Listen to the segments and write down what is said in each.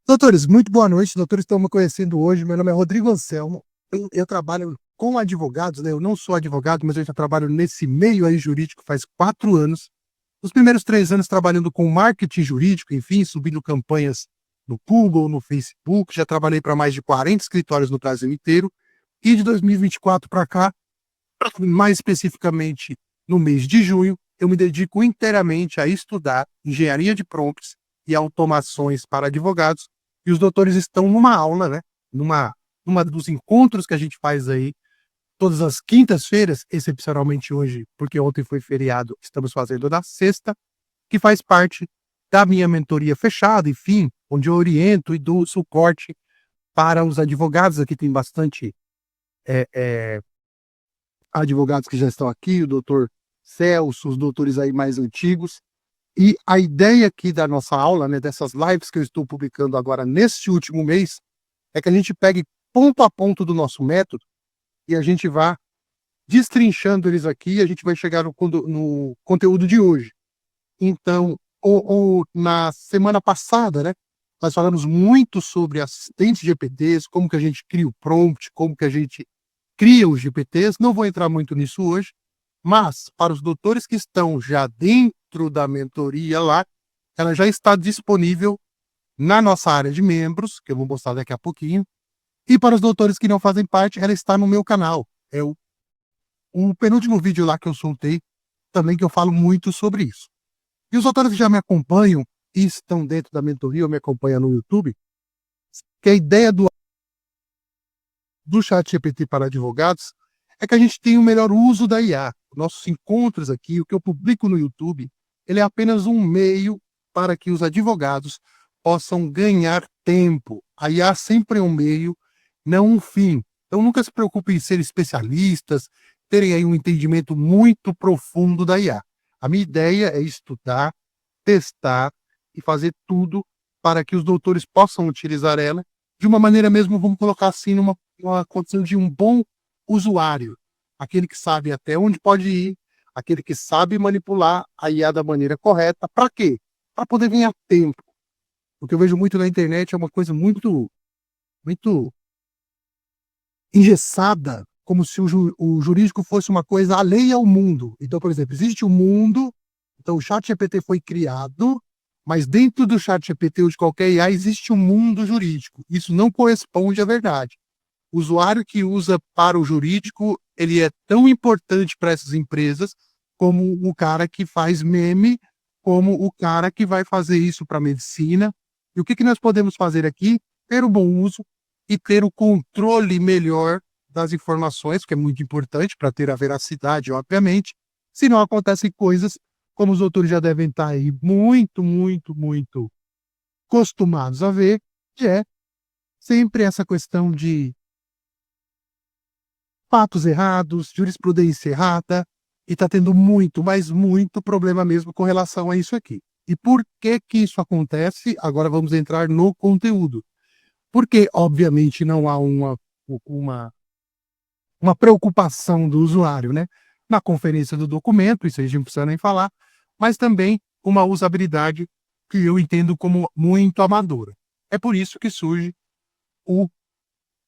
Doutores, muito boa noite. Doutores, estão me conhecendo hoje. Meu nome é Rodrigo Anselmo. Eu trabalho com advogados, né? Eu não sou advogado, mas eu já trabalho nesse meio aí jurídico faz 4 anos. Os primeiros 3 anos trabalhando com marketing jurídico, enfim, subindo campanhas no Google, no Facebook. Já trabalhei para mais de 40 escritórios no Brasil inteiro. E de 2024 para cá, mais especificamente no mês de junho, eu me dedico inteiramente a estudar engenharia de prompts e automações para advogados. E os doutores estão numa aula, né? Numa dos encontros que a gente faz aí todas as quintas-feiras, excepcionalmente hoje, porque ontem foi feriado, estamos fazendo na sexta, que faz parte da minha mentoria fechada, enfim, onde eu oriento e dou suporte para os advogados. Aqui tem bastante advogados que já estão aqui, o doutor Celso, os doutores aí mais antigos. E a ideia aqui da nossa aula, né, dessas lives que eu estou publicando agora neste último mês, é que a gente pegue ponto a ponto do nosso método e a gente vá destrinchando eles aqui e a gente vai chegar no conteúdo de hoje. Então, na semana passada, né, nós falamos muito sobre assistentes GPTs, como que a gente cria o prompt, como que a gente cria os GPTs. Não vou entrar muito nisso hoje, mas para os doutores que estão já dentro da mentoria lá, ela já está disponível na nossa área de membros, que eu vou mostrar daqui a pouquinho. E para os doutores que não fazem parte, ela está no meu canal. É o penúltimo vídeo lá que eu soltei, também que eu falo muito sobre isso. E os doutores que já me acompanham e estão dentro da mentoria ou me acompanham no YouTube, que a ideia do ChatGPT para advogados é que a gente tenha o melhor uso da IA. Nossos encontros aqui, o que eu publico no YouTube, ele é apenas um meio para que os advogados possam ganhar tempo. A IA sempre é um meio, não um fim. Então nunca se preocupe em ser especialistas, terem aí um entendimento muito profundo da IA. A minha ideia é estudar, testar e fazer tudo para que os doutores possam utilizar ela de uma maneira mesmo, vamos colocar assim, numa condição de um bom usuário, aquele que sabe até onde pode ir, aquele que sabe manipular a IA da maneira correta. Para quê? Para poder ganhar tempo. O que eu vejo muito na internet é uma coisa muito engessada, como se o jurídico fosse uma coisa alheia ao mundo. Então, por exemplo, existe um mundo, então o ChatGPT foi criado, mas dentro do ChatGPT ou de qualquer IA existe um mundo jurídico. Isso não corresponde à verdade. O usuário que usa para o jurídico, ele é tão importante para essas empresas como o cara que faz meme, como o cara que vai fazer isso para a medicina. E o que nós podemos fazer aqui? Ter o bom uso e ter o controle melhor das informações, que é muito importante para ter a veracidade, obviamente. Senão acontecem coisas, como os doutores já devem estar aí muito acostumados a ver, que é sempre essa questão de fatos errados, jurisprudência errada, e está tendo muito, mas muito problema mesmo com relação a isso aqui. E por que que isso acontece? Agora vamos entrar no conteúdo. Porque, obviamente, não há uma preocupação do usuário, né? Na conferência do documento, isso a gente não precisa nem falar, mas também uma usabilidade que eu entendo como muito amadora. É por isso que surge o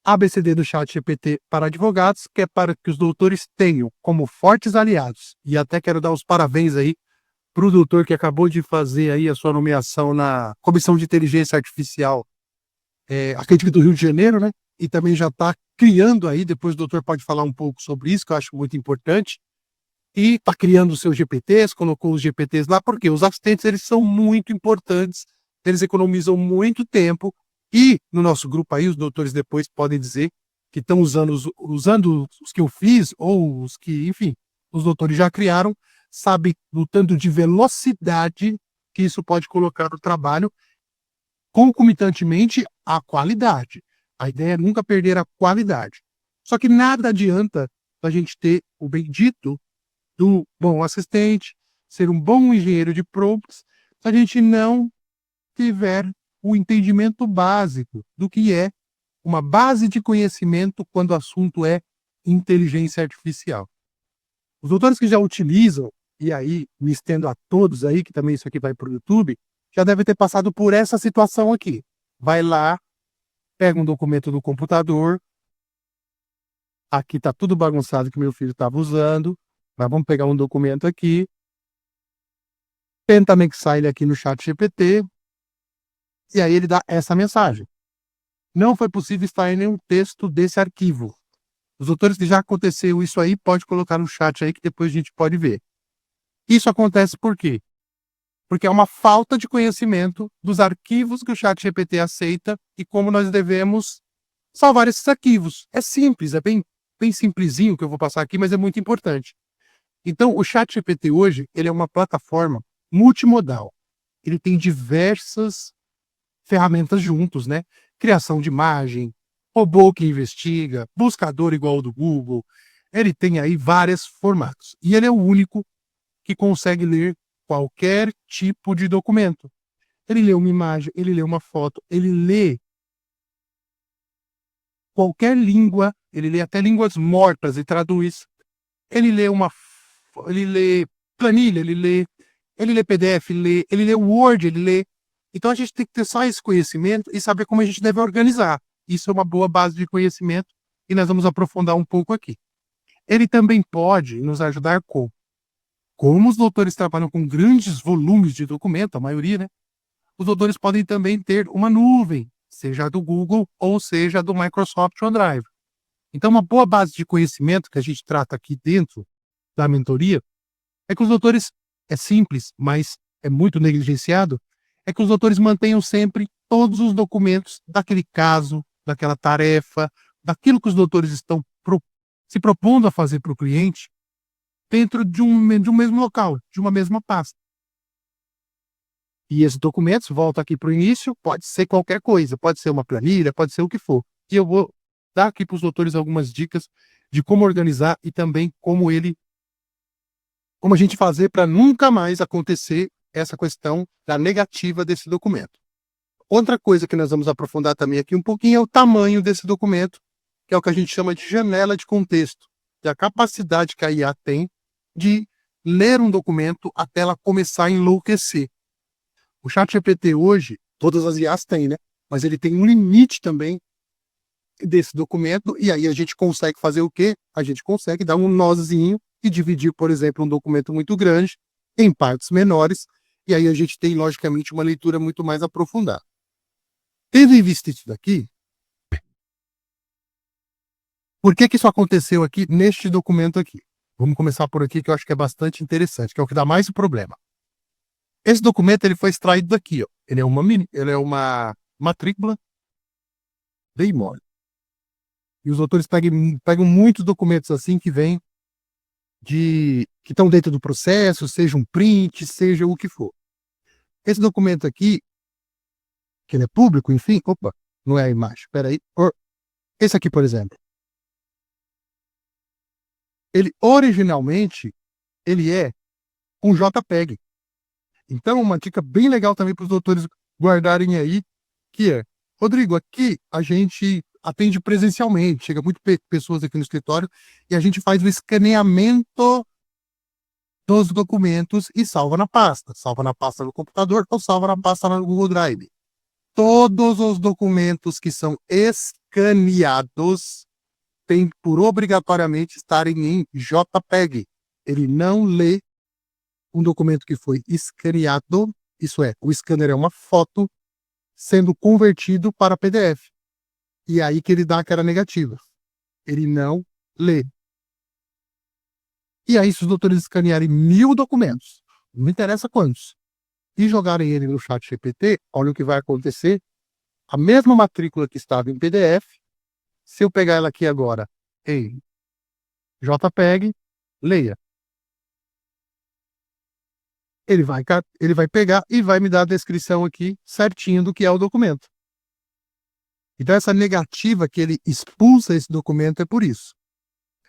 ABCD do ChatGPT para advogados, que é para que os doutores tenham como fortes aliados. E até quero dar os parabéns aí para o doutor que acabou de fazer aí a sua nomeação na Comissão de Inteligência Artificial, acredito do Rio de Janeiro, né? E também já está criando aí, depois o doutor pode falar um pouco sobre isso, que eu acho muito importante. E está criando os seus GPTs, colocou os GPTs lá, porque os assistentes eles são muito importantes, eles economizam muito tempo. E no nosso grupo aí, os doutores depois podem dizer que estão usando os que eu fiz, ou os que, enfim, os doutores já criaram, sabe do tanto de velocidade que isso pode colocar no trabalho, concomitantemente à qualidade. A ideia é nunca perder a qualidade. Só que nada adianta a gente ter o bendito do bom assistente, ser um bom engenheiro de prompts, se a gente não tiver o entendimento básico do que é uma base de conhecimento quando o assunto é inteligência artificial. Os doutores que já utilizam, e aí me estendo a todos aí, que também isso aqui vai para o YouTube, já devem ter passado por essa situação aqui. vai lá, pega um documento do computador, aqui está tudo bagunçado que meu filho estava usando, mas vamos pegar um documento aqui, tenta anexar ele aqui no chat GPT, e aí ele dá essa mensagem. Não foi possível extrair nenhum texto desse arquivo. Os doutores que já aconteceu isso aí, pode colocar no chat aí que depois a gente pode ver. Isso acontece por quê? Porque é uma falta de conhecimento dos arquivos que o chat GPT aceita e como nós devemos salvar esses arquivos. É simples, é bem simplesinho que eu vou passar aqui, mas é muito importante. Então, o chat GPT hoje, ele é uma plataforma multimodal. Ele tem diversas ferramentas juntos, né? Criação de imagem, robô que investiga, buscador igual ao do Google. Ele tem aí vários formatos. E ele é o único que consegue ler qualquer tipo de documento. Ele lê uma imagem, ele lê uma foto, ele lê qualquer língua, ele lê até línguas mortas e traduz. Ele lê ele lê planilha, ele lê PDF, ele lê Word, ele lê. Então a gente tem que ter só esse conhecimento e saber como a gente deve organizar. Isso é uma boa base de conhecimento e nós vamos aprofundar um pouco aqui. Ele também pode nos ajudar como os doutores trabalham com grandes volumes de documento, a maioria, né? Os doutores podem também ter uma nuvem, seja do Google ou seja do Microsoft OneDrive. Então, uma boa base de conhecimento que a gente trata aqui dentro da mentoria é que os doutores, é simples, mas é muito negligenciado, é que os doutores mantenham sempre todos os documentos daquele caso, daquela tarefa, daquilo que os doutores estão se propondo a fazer para o cliente, dentro de um mesmo local, de uma mesma pasta. E esses documentos, volta aqui para o início, pode ser qualquer coisa, pode ser uma planilha, pode ser o que for. E eu vou dar aqui para os doutores algumas dicas de como organizar e também como a gente fazer para nunca mais acontecer essa questão da negativa desse documento. Outra coisa que nós vamos aprofundar também aqui um pouquinho é o tamanho desse documento, que é o que a gente chama de janela de contexto, que é a capacidade que a IA tem de ler um documento até ela começar a enlouquecer. O ChatGPT hoje, todas as IAs têm, né? Mas ele tem um limite também desse documento, e aí a gente consegue fazer o quê? A gente consegue dar um nozinho e dividir, por exemplo, um documento muito grande em partes menores, e aí a gente tem, logicamente, uma leitura muito mais aprofundada. Tendo em vista isso daqui, por que isso aconteceu aqui neste documento aqui? Vamos começar por aqui, que eu acho que é bastante interessante, que é o que dá mais problema. Esse documento ele foi extraído daqui, ó. Ele é uma matrícula de imóvel. E os autores pegam muitos documentos assim que vêm que estão dentro do processo, seja um print, seja o que for. Esse documento aqui, que ele é público, enfim, opa, não é a imagem, espera aí. Esse aqui, por exemplo, ele originalmente ele é um JPEG. Então, uma dica bem legal também para os doutores guardarem aí, que é, Rodrigo, aqui a gente atende presencialmente, chega muito pessoas aqui no escritório e a gente faz o escaneamento dos documentos e salva na pasta. Salva na pasta no computador ou salva na pasta no Google Drive. Todos os documentos que são escaneados têm por obrigatoriamente estarem em JPEG. Ele não lê um documento que foi escaneado, isso é, o scanner é uma foto sendo convertido para PDF. E é aí que ele dá aquela negativa. Ele não lê. E aí, se os doutores escanearem 1000 documentos, não interessa quantos, e jogarem ele no chat GPT, olha o que vai acontecer. A mesma matrícula que estava em PDF, se eu pegar ela aqui agora em JPEG, leia. Ele vai pegar e vai me dar a descrição aqui certinho do que é o documento. Então, essa negativa que ele expulsa esse documento é por isso.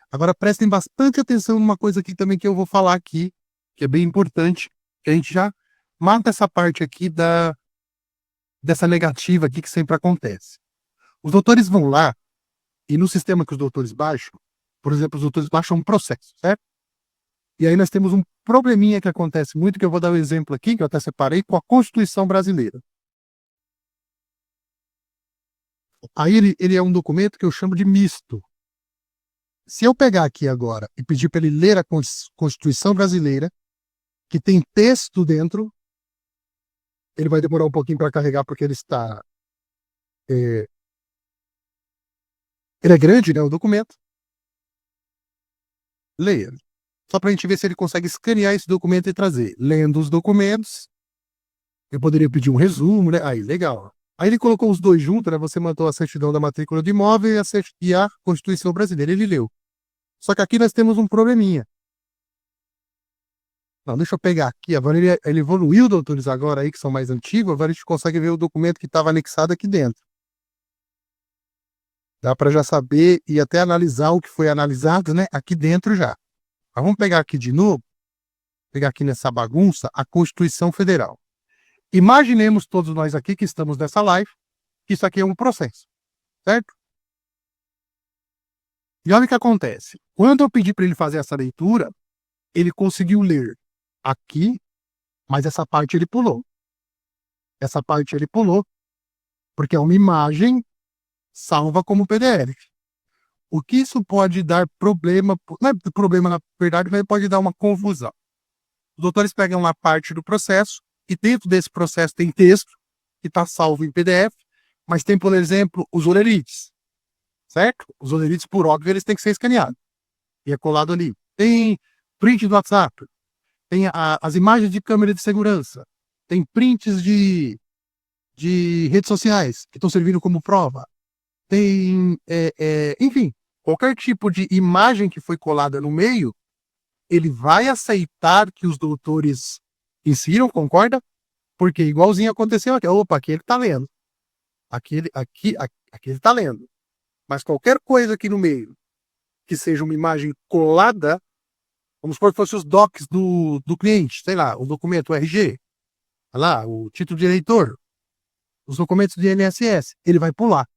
Agora, prestem bastante atenção numa coisa aqui também que eu vou falar aqui, que é bem importante, que a gente já mata essa parte aqui dessa negativa aqui que sempre acontece. Os doutores vão lá e no sistema que os doutores baixam, por exemplo, os doutores baixam um processo, certo? E aí nós temos um probleminha que acontece muito, que eu vou dar um exemplo aqui, que eu até separei, com a Constituição brasileira. Aí ele é um documento que eu chamo de misto. Se eu pegar aqui agora e pedir para ele ler a Constituição Brasileira, que tem texto dentro, ele vai demorar um pouquinho para carregar, porque ele está... ele é grande, né, o documento. Leia. Só para a gente ver se ele consegue escanear esse documento e trazer. Lendo os documentos, eu poderia pedir um resumo, né? Aí, legal. Aí ele colocou os dois juntos, né? Você mandou a certidão da matrícula do imóvel e a Constituição Brasileira. Ele leu. Só que aqui nós temos um probleminha. Não, deixa eu pegar aqui. Agora ele evoluiu, doutores, agora aí, que são mais antigos. Agora a gente consegue ver o documento que estava anexado aqui dentro. Dá para já saber e até analisar o que foi analisado, né? Aqui dentro já. Mas vamos pegar aqui de novo. Pegar aqui nessa bagunça a Constituição Federal. Imaginemos todos nós aqui que estamos nessa live, que isso aqui é um processo, certo? E olha o que acontece. Quando eu pedi para ele fazer essa leitura, ele conseguiu ler aqui, mas essa parte ele pulou. Essa parte ele pulou, porque é uma imagem salva como PDF. O que isso pode dar problema, não é problema na verdade, mas pode dar uma confusão. Os doutores pegam uma parte do processo, e dentro desse processo tem texto, que está salvo em PDF, mas tem, por exemplo, os olerites, certo? Os olerites, por óbvio, eles têm que ser escaneados. E é colado ali. Tem print do WhatsApp, tem as imagens de câmera de segurança, tem prints de redes sociais, que estão servindo como prova. Tem, enfim, qualquer tipo de imagem que foi colada no meio, ele vai aceitar que os doutores insiram, concorda? Porque igualzinho aconteceu aqui. Opa, aqui ele tá lendo. Aqui ele tá lendo. Mas qualquer coisa aqui no meio que seja uma imagem colada, vamos supor que fosse os docs do cliente, sei lá, o documento, o RG, lá, o título de eleitor, os documentos de INSS, ele vai pular.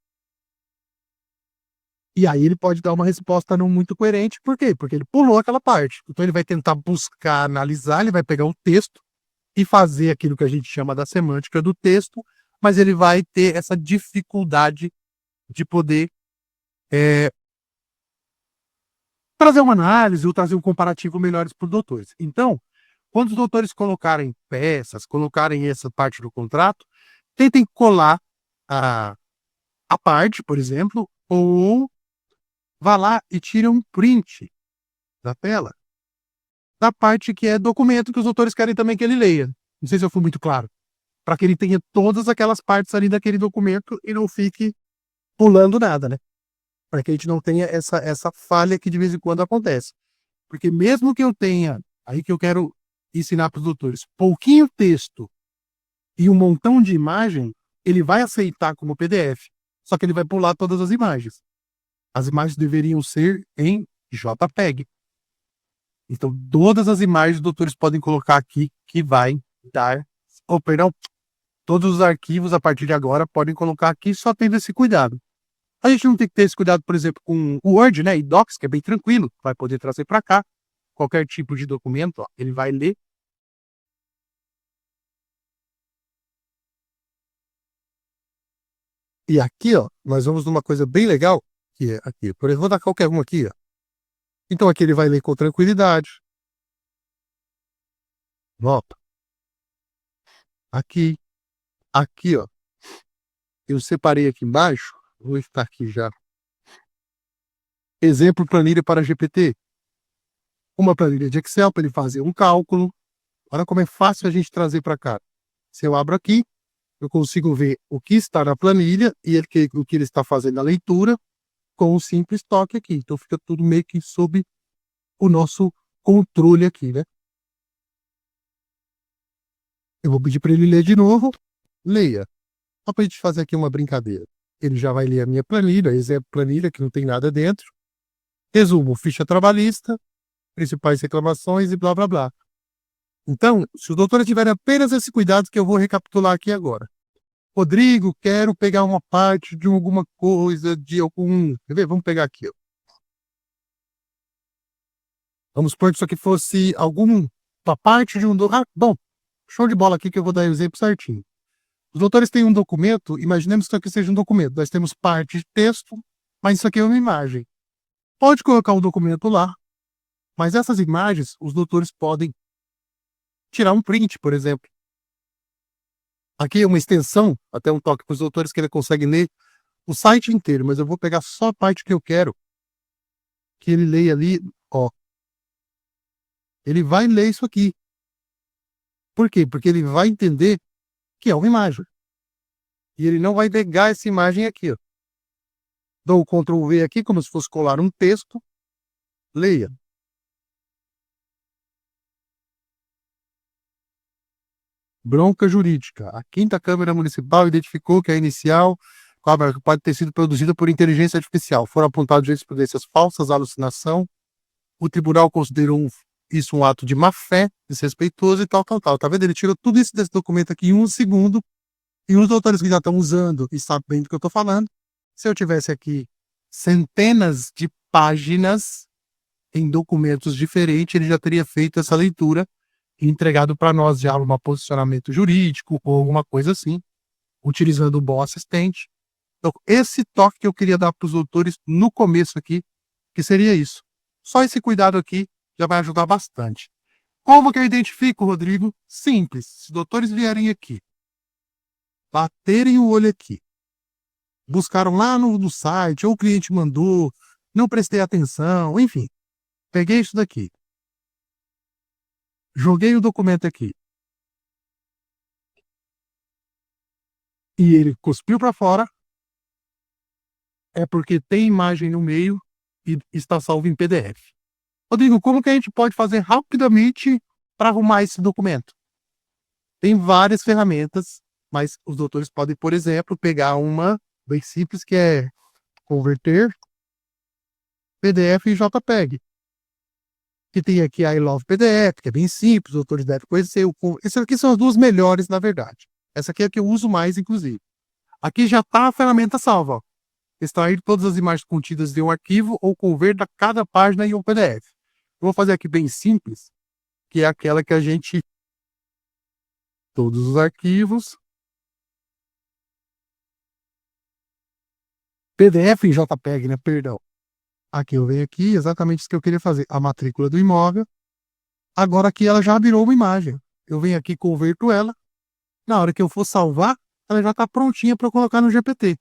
E aí ele pode dar uma resposta não muito coerente. Por quê? Porque ele pulou aquela parte. Então ele vai tentar buscar, analisar, ele vai pegar o texto e fazer aquilo que a gente chama da semântica do texto, mas ele vai ter essa dificuldade de poder trazer uma análise ou trazer um comparativo melhores para os doutores. Então, quando os doutores colocarem peças, colocarem essa parte do contrato, tentem colar a parte, por exemplo, ou vá lá e tire um print da tela da parte que é documento que os doutores querem também que ele leia. Não sei se eu fui muito claro. Para que ele tenha todas aquelas partes ali daquele documento e não fique pulando nada, né? Para que a gente não tenha essa falha que de vez em quando acontece. Porque mesmo que eu tenha, aí que eu quero ensinar para os doutores, pouquinho texto e um montão de imagem, ele vai aceitar como PDF, só que ele vai pular todas as imagens. As imagens deveriam ser em JPEG. Então, todas as imagens os doutores podem colocar aqui que vai dar... Oh, perdão, todos os arquivos a partir de agora podem colocar aqui, só tendo esse cuidado. A gente não tem que ter esse cuidado, por exemplo, com o Word, né, e Docs, que é bem tranquilo, vai poder trazer para cá qualquer tipo de documento, ó, ele vai ler. E aqui, ó, nós vamos numa coisa bem legal, que é aqui, por exemplo, vou dar qualquer um aqui, ó. Então aqui ele vai ler com tranquilidade. Opa. Aqui, ó, eu separei aqui embaixo, vou estar aqui já. Exemplo planilha para GPT. Uma planilha de Excel para ele fazer um cálculo. Olha como é fácil a gente trazer para cá. Se eu abro aqui, eu consigo ver o que está na planilha e o que ele está fazendo a leitura com um simples toque aqui. Então fica tudo meio que sob o nosso controle aqui, né? Eu vou pedir para ele ler de novo. Leia. Só para a gente fazer aqui uma brincadeira. Ele já vai ler a minha planilha, exemplo planilha, que não tem nada dentro. Resumo, ficha trabalhista, principais reclamações e blá, blá, blá. Então, se os doutores tiverem apenas esse cuidado que eu vou recapitular aqui agora. Rodrigo, quero pegar uma parte de alguma coisa, de algum... Quer ver? Vamos pegar aqui, ó. Vamos supor que isso aqui fosse alguma parte de um... bom, show de bola aqui que eu vou dar o exemplo certinho. Os doutores têm um documento, imaginemos que isso aqui seja um documento. Nós temos parte de texto, mas isso aqui é uma imagem. Pode colocar o documento lá, mas essas imagens, os doutores podem tirar um print, por exemplo. Aqui é uma extensão, até um toque para os doutores que ele consegue ler o site inteiro, mas eu vou pegar só a parte que eu quero que ele leia ali, ó. Ele vai ler isso aqui. Por quê? Porque ele vai entender que é uma imagem. E ele não vai negar essa imagem aqui, ó. Dou o Ctrl V aqui, como se fosse colar um texto. Leia. Bronca jurídica. A 5ª Câmara Municipal identificou que a inicial pode ter sido produzida por inteligência artificial. Foram apontados jurisprudências falsas, alucinação. O tribunal considerou isso um ato de má-fé, desrespeitoso e tal. Tá vendo? Ele tirou tudo isso desse documento aqui em 1 segundo. E os doutores que já estão usando e sabem do que eu estou falando, se eu tivesse aqui centenas de páginas em documentos diferentes, ele já teria feito essa leitura e entregado para nós já um posicionamento jurídico ou alguma coisa assim, utilizando o bom assistente. Então, esse toque que eu queria dar para os doutores no começo aqui, que seria isso. Só esse cuidado aqui já vai ajudar bastante. Como que eu identifico, Rodrigo? Simples. Se os doutores vierem aqui, baterem o olho aqui, buscaram lá no site, ou o cliente mandou, não prestei atenção, enfim, peguei isso daqui, joguei o documento aqui, e ele cuspiu para fora, é porque tem imagem no meio e está salvo em PDF. Rodrigo, como que a gente pode fazer rapidamente para arrumar esse documento? Tem várias ferramentas, mas os doutores podem, por exemplo, pegar uma bem simples, que é converter PDF em JPEG. Que tem aqui a I Love PDF, que é bem simples, os doutores devem conhecer. Essas aqui são as duas melhores, na verdade. Essa aqui é a que eu uso mais, inclusive. Aqui já está a ferramenta salva, ó. Extrair todas as imagens contidas de um arquivo ou converter cada página em um PDF. Eu vou fazer aqui bem simples, que é aquela que a gente... Todos os arquivos. PDF em JPEG, né? Perdão. Aqui eu venho aqui, exatamente isso que eu queria fazer. A matrícula do imóvel. Agora aqui ela já virou uma imagem. Eu venho aqui, converto ela. Na hora que eu for salvar, ela já está prontinha para eu colocar no GPT.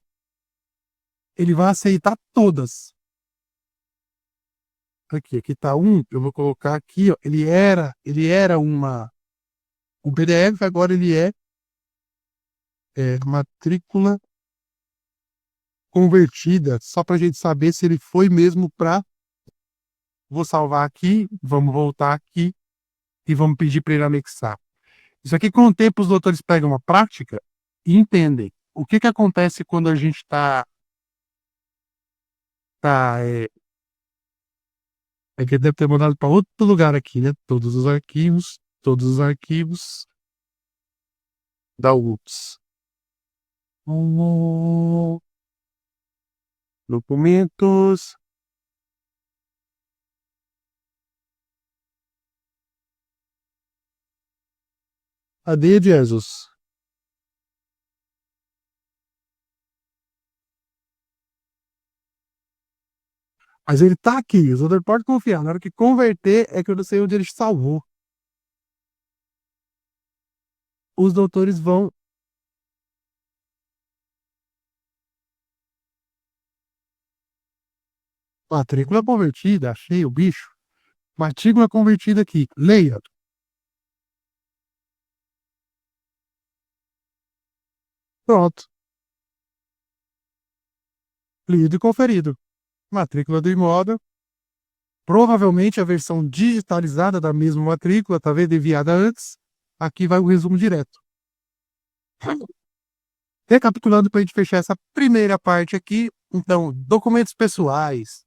Ele vai aceitar todas. Aqui está um, eu vou colocar aqui, ó. Ele era um PDF, agora ele é matrícula convertida, só para a gente saber se ele foi mesmo para... Vou salvar aqui, vamos voltar aqui e vamos pedir para ele anexar. Isso aqui, com o tempo, os doutores pegam uma prática e entendem o que acontece quando a gente está... É que deve ter mandado para outro lugar aqui, né? Todos os arquivos da UPS. Documentos. Cadê, Jesus? Mas ele tá aqui, o doutor pode confiar. Na hora que converter, é que eu não sei onde ele salvou. Os doutores vão... Matrícula convertida, achei o bicho. Matrícula convertida aqui, leia. Pronto. Lido e conferido. Matrícula do imóvel. Provavelmente a versão digitalizada da mesma matrícula, tá vendo? Enviada antes. Aqui vai o resumo direto. Recapitulando para a gente fechar essa primeira parte aqui. Então, documentos pessoais.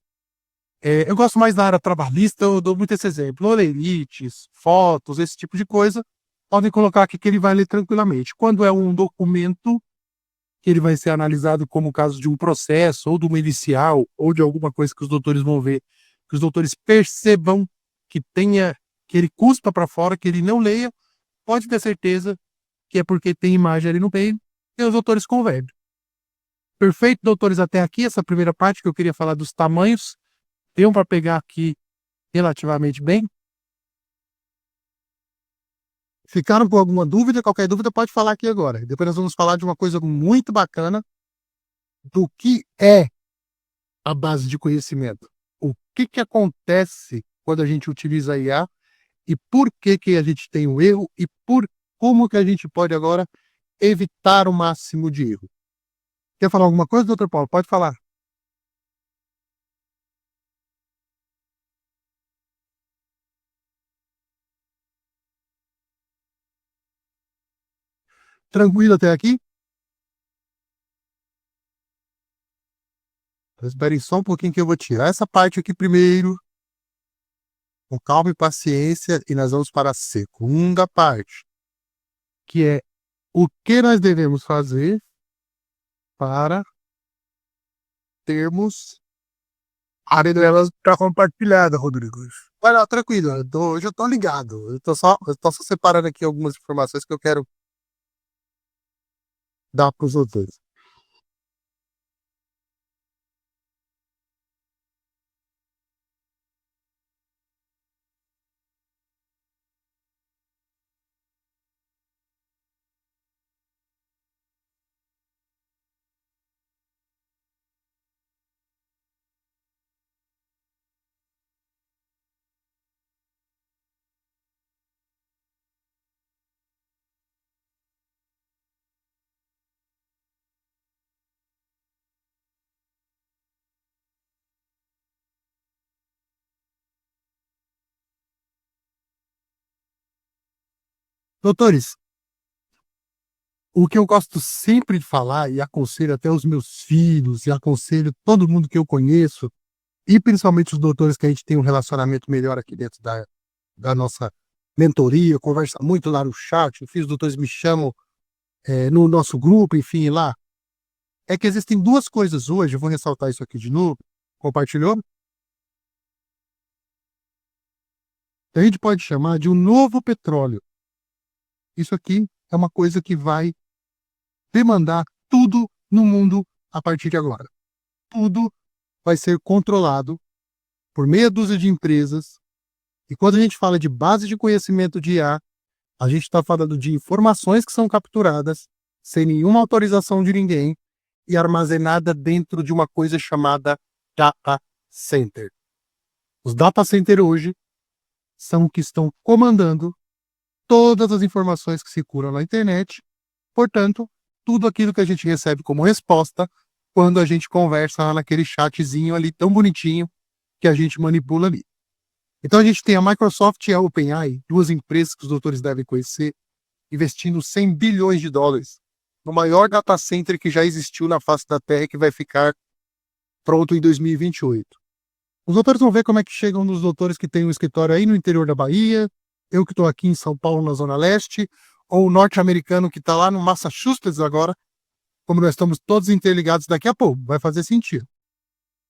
Eu gosto mais da área trabalhista, eu dou muito esse exemplo. Olerites, fotos, esse tipo de coisa. Podem colocar aqui que ele vai ler tranquilamente. Quando é um documento que ele vai ser analisado como caso de um processo, ou de uma inicial, ou de alguma coisa que os doutores vão ver, que os doutores percebam que ele cuspa para fora, que ele não leia, pode ter certeza que é porque tem imagem ali no meio, e os doutores convergem. Perfeito, doutores, até aqui, essa primeira parte que eu queria falar dos tamanhos, deu para pegar aqui relativamente bem? Ficaram com alguma dúvida? Qualquer dúvida pode falar aqui agora. Depois nós vamos falar de uma coisa muito bacana do que é a base de conhecimento. O que acontece quando a gente utiliza a IA e por que a gente tem o erro e como que a gente pode agora evitar o máximo de erro. Quer falar alguma coisa, doutor Paulo? Pode falar. Tranquilo até aqui? Esperem só um pouquinho que eu vou tirar essa parte aqui primeiro, com calma e paciência, e nós vamos para a segunda parte, que é o que nós devemos fazer para termos área delas para compartilhada, Rodrigo. Vai lá, tranquilo, hoje eu tô ligado. Eu tô só separando aqui algumas informações que eu quero dar para os outros. Doutores, o que eu gosto sempre de falar, e aconselho até os meus filhos, e aconselho todo mundo que eu conheço, e principalmente os doutores que a gente tem um relacionamento melhor aqui dentro da nossa mentoria, conversa muito lá no chat, enfim, os doutores me chamam no nosso grupo, enfim, lá, é que existem duas coisas hoje, eu vou ressaltar isso aqui de novo, compartilhou? A gente pode chamar de um novo petróleo. Isso aqui é uma coisa que vai demandar tudo no mundo a partir de agora. Tudo vai ser controlado por meia dúzia de empresas. E quando a gente fala de base de conhecimento de IA, a gente está falando de informações que são capturadas sem nenhuma autorização de ninguém e armazenada dentro de uma coisa chamada data center. Os data center hoje são o que estão comandando todas as informações que circulam na internet. Portanto, tudo aquilo que a gente recebe como resposta quando a gente conversa lá naquele chatzinho ali tão bonitinho que a gente manipula ali. Então a gente tem a Microsoft e a OpenAI, duas empresas que os doutores devem conhecer, investindo 100 bilhões de dólares no maior data center que já existiu na face da Terra, que vai ficar pronto em 2028. Os doutores vão ver como é que chegam nos doutores que têm um escritório aí no interior da Bahia, eu que estou aqui em São Paulo, na Zona Leste, ou o norte-americano que está lá no Massachusetts agora, como nós estamos todos interligados daqui a pouco, vai fazer sentido.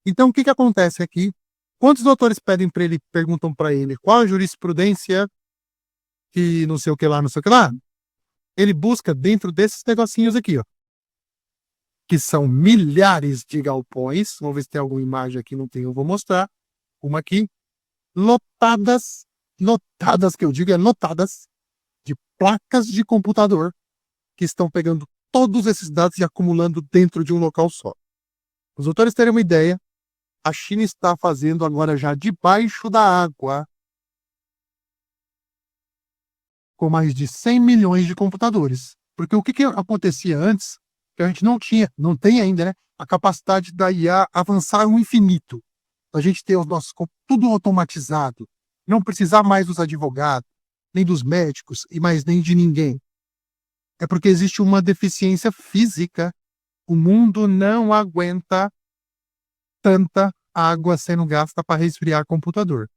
Então, o que acontece aqui? Quantos doutores pedem para ele, perguntam para ele qual a jurisprudência e não sei o que lá, não sei o que lá? Ele busca dentro desses negocinhos aqui, ó, que são milhares de galpões. Vamos ver se tem alguma imagem aqui, não tem, eu vou mostrar. Uma aqui, lotadas que eu digo lotadas, de placas de computador que estão pegando todos esses dados e acumulando dentro de um local só. Os doutores terem uma ideia, a China está fazendo agora já debaixo da água, com mais de 100 milhões de computadores. Porque o que acontecia antes, que a gente não tem ainda, né, a capacidade da IA avançar ao infinito. A gente ter os nossos tudo automatizado, não precisar mais dos advogados, nem dos médicos e mais nem de ninguém. É porque existe uma deficiência física. O mundo não aguenta tanta água sendo gasta para resfriar computador.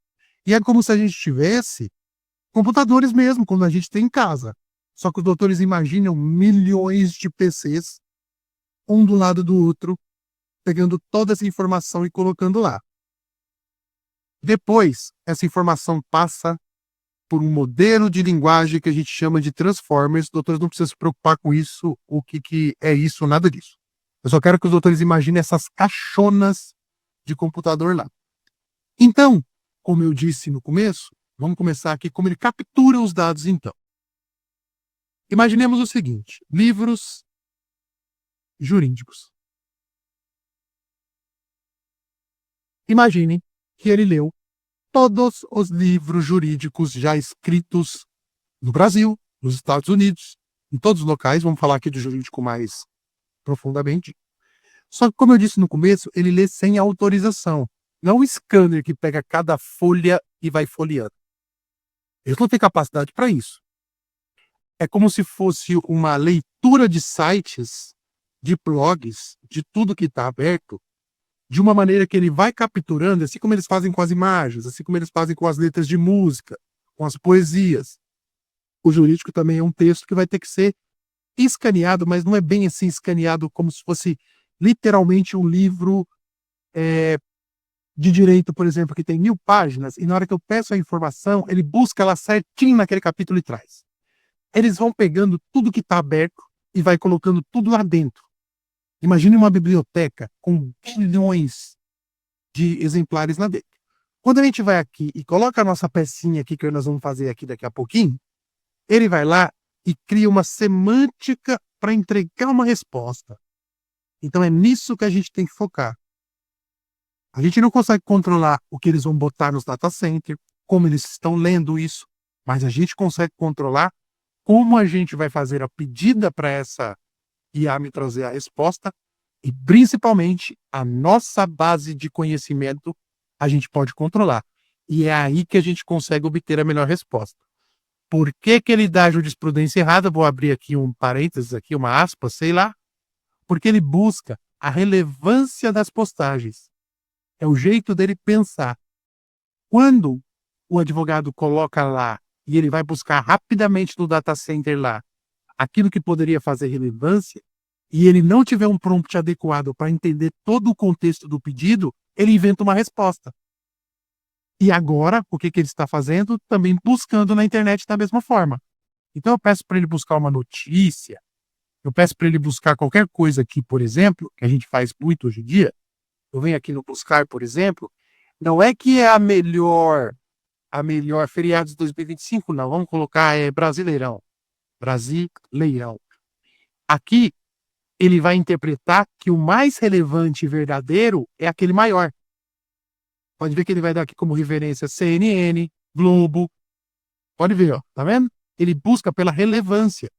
E é como se a gente tivesse computadores mesmo, como a gente tem em casa. Só que os doutores imaginam milhões de PCs, um do lado do outro, pegando toda essa informação e colocando lá. Depois, essa informação passa por um modelo de linguagem que a gente chama de Transformers. Os doutores não precisam se preocupar com isso, o que é isso, nada disso. Eu só quero que os doutores imaginem essas caixonas de computador lá. Então, como eu disse no começo, vamos começar aqui como ele captura os dados então. Imaginemos o seguinte, livros jurídicos. Imagine que ele leu todos os livros jurídicos já escritos no Brasil, nos Estados Unidos, em todos os locais, vamos falar aqui do jurídico mais profundamente. Só que, como eu disse no começo, ele lê sem autorização. Não é um scanner que pega cada folha e vai folheando. Eles não têm capacidade para isso. É como se fosse uma leitura de sites, de blogs, de tudo que está aberto, de uma maneira que ele vai capturando, assim como eles fazem com as imagens, assim como eles fazem com as letras de música, com as poesias. O jurídico também é um texto que vai ter que ser escaneado, mas não é bem assim escaneado como se fosse literalmente um livro de direito, por exemplo, que tem 1000 páginas, e na hora que eu peço a informação, ele busca ela certinho naquele capítulo e traz. Eles vão pegando tudo que está aberto e vai colocando tudo lá dentro. Imagine uma biblioteca com bilhões de exemplares lá dentro. Quando a gente vai aqui e coloca a nossa pecinha aqui, que nós vamos fazer aqui daqui a pouquinho, ele vai lá e cria uma semântica para entregar uma resposta. Então é nisso que a gente tem que focar. A gente não consegue controlar o que eles vão botar nos data centers, como eles estão lendo isso, mas a gente consegue controlar como a gente vai fazer a pedida para essa IA me trazer a resposta e, principalmente, a nossa base de conhecimento a gente pode controlar. E é aí que a gente consegue obter a melhor resposta. Por que que ele dá a jurisprudência errada? Vou abrir aqui um parênteses, aqui, uma aspa, sei lá. Porque ele busca a relevância das postagens. É o jeito dele pensar. Quando o advogado coloca lá e ele vai buscar rapidamente no data center lá aquilo que poderia fazer relevância, e ele não tiver um prompt adequado para entender todo o contexto do pedido, ele inventa uma resposta. E agora, o que que ele está fazendo? Também buscando na internet da mesma forma. Então eu peço para ele buscar uma notícia, eu peço para ele buscar qualquer coisa aqui, por exemplo, que a gente faz muito hoje em dia. Eu venho aqui no buscar, por exemplo, não é que é a melhor feriado de 2025, não. Vamos colocar Brasileirão. Brasileirão. Aqui, ele vai interpretar que o mais relevante e verdadeiro é aquele maior. Pode ver que ele vai dar aqui como referência CNN, Globo. Pode ver, ó, tá vendo? Ele busca pela relevância.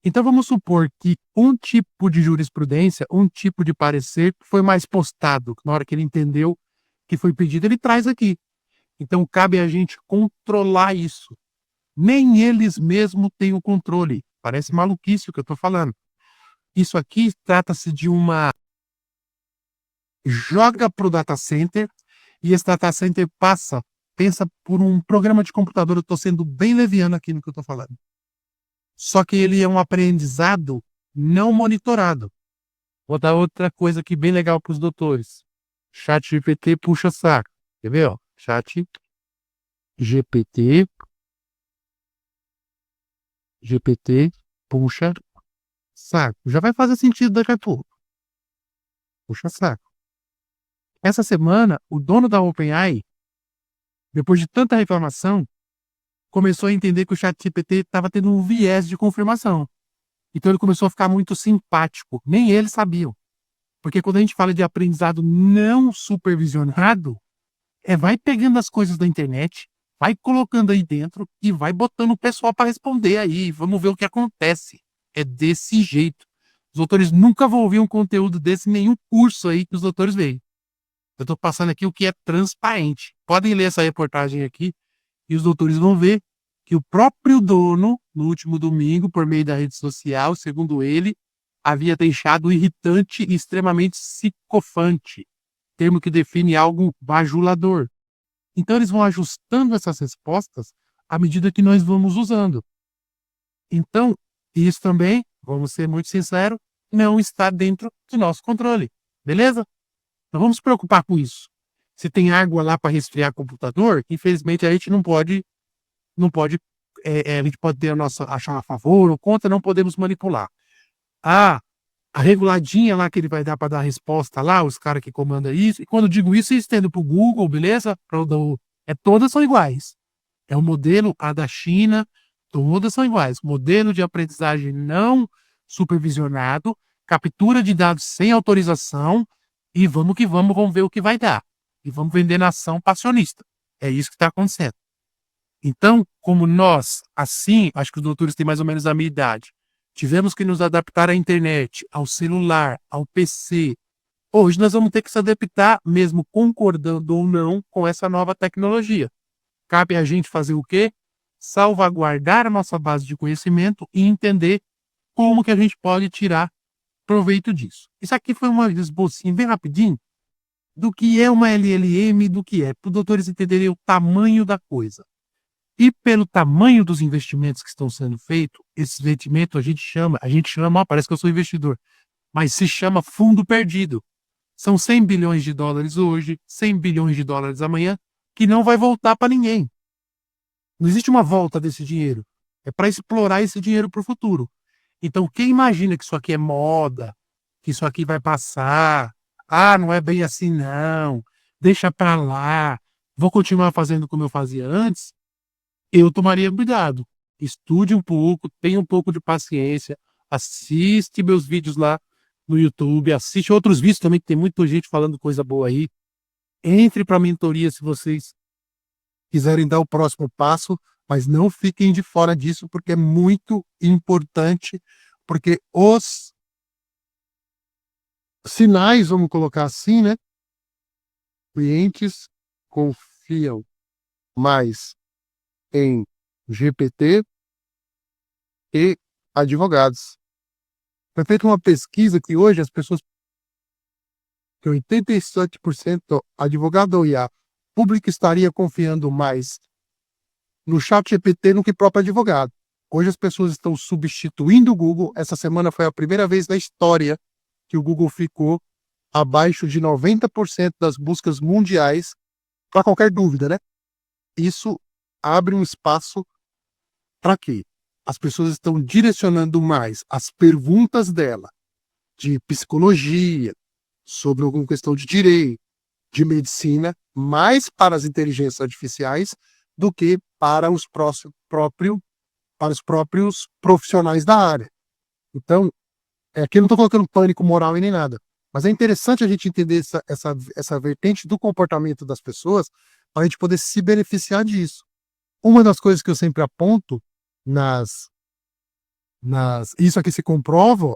Então vamos supor que um tipo de jurisprudência, um tipo de parecer foi mais postado. Na hora que ele entendeu que foi pedido, ele traz aqui. Então cabe a gente controlar isso. Nem eles mesmos têm o controle. Parece maluquice o que eu estou falando. Isso aqui trata-se de uma joga para o data center e esse data center pensa por um programa de computador. Eu estou sendo bem leviano aqui no que eu estou falando. Só que ele é um aprendizado não monitorado. Vou dar outra coisa aqui bem legal para os doutores. ChatGPT puxa saco. Quer ver? Ó? ChatGPT puxa saco. Já vai fazer sentido daqui a pouco. Puxa saco. Essa semana, o dono da OpenAI, depois de tanta reclamação, começou a entender que o ChatGPT estava tendo um viés de confirmação. Então ele começou a ficar muito simpático. Nem eles sabiam. Porque quando a gente fala de aprendizado não supervisionado, vai pegando as coisas da internet, vai colocando aí dentro e vai botando o pessoal para responder aí. Vamos ver o que acontece. É desse jeito. Os doutores nunca vão ouvir um conteúdo desse em nenhum curso aí que os doutores veem. Eu estou passando aqui o que é transparente. Podem ler essa reportagem aqui e os doutores vão ver que o próprio dono, no último domingo, por meio da rede social, segundo ele, havia deixado irritante e extremamente psicofante, termo que define algo bajulador. Então eles vão ajustando essas respostas à medida que nós vamos usando. Então, isso também, vamos ser muito sinceros, não está dentro do nosso controle. Beleza? Não vamos nos preocupar com isso. Se tem água lá para resfriar computador, infelizmente a gente não pode, a gente pode ter a nossa, achar a favor ou contra, não podemos manipular. Ah, a reguladinha lá que ele vai dar para dar a resposta lá, os caras que comandam isso, e quando eu digo isso, eu estendo para o Google, beleza? Todas são iguais. É o modelo, a da China, todas são iguais. Modelo de aprendizagem não supervisionado, captura de dados sem autorização, e vamos que vamos ver o que vai dar. E vamos vender nação passionista. É isso que está acontecendo. Então, como nós, assim, acho que os doutores têm mais ou menos a minha idade, tivemos que nos adaptar à internet, ao celular, ao PC. Hoje nós vamos ter que se adaptar, mesmo concordando ou não, com essa nova tecnologia. Cabe a gente fazer o quê? Salvaguardar a nossa base de conhecimento e entender como que a gente pode tirar proveito disso. Isso aqui foi uma esbocinho bem rapidinho do que é uma LLM, do que é, para os doutores entenderem o tamanho da coisa. E pelo tamanho dos investimentos que estão sendo feitos, esse investimento ó, parece que eu sou investidor, mas se chama fundo perdido. São 100 bilhões de dólares hoje, 100 bilhões de dólares amanhã, que não vai voltar para ninguém. Não existe uma volta desse dinheiro. É para explorar esse dinheiro para o futuro. Então, quem imagina que isso aqui é moda, que isso aqui vai passar, não é bem assim não, deixa para lá, vou continuar fazendo como eu fazia antes, eu tomaria cuidado. Estude um pouco, tenha um pouco de paciência, assiste meus vídeos lá no YouTube, assiste outros vídeos também, que tem muita gente falando coisa boa aí. Entre para a mentoria se vocês quiserem dar o próximo passo, mas não fiquem de fora disso, porque é muito importante, porque os sinais, vamos colocar assim, né? Clientes confiam mais em GPT e advogados. Foi feita uma pesquisa que hoje as pessoas, que 87% advogado ou IA público estaria confiando mais no chat GPT do que próprio advogado. Hoje as pessoas estão substituindo o Google. Essa semana foi a primeira vez na história que o Google ficou abaixo de 90% das buscas mundiais para qualquer dúvida, né? Isso abre um espaço para quê? As pessoas estão direcionando mais as perguntas dela de psicologia, sobre alguma questão de direito, de medicina, mais para as inteligências artificiais do que para para os próprios profissionais da área. Então, aqui eu não estou colocando pânico moral e nem nada, mas é interessante a gente entender essa vertente do comportamento das pessoas para a gente poder se beneficiar disso. Uma das coisas que eu sempre aponto nas, isso aqui se comprova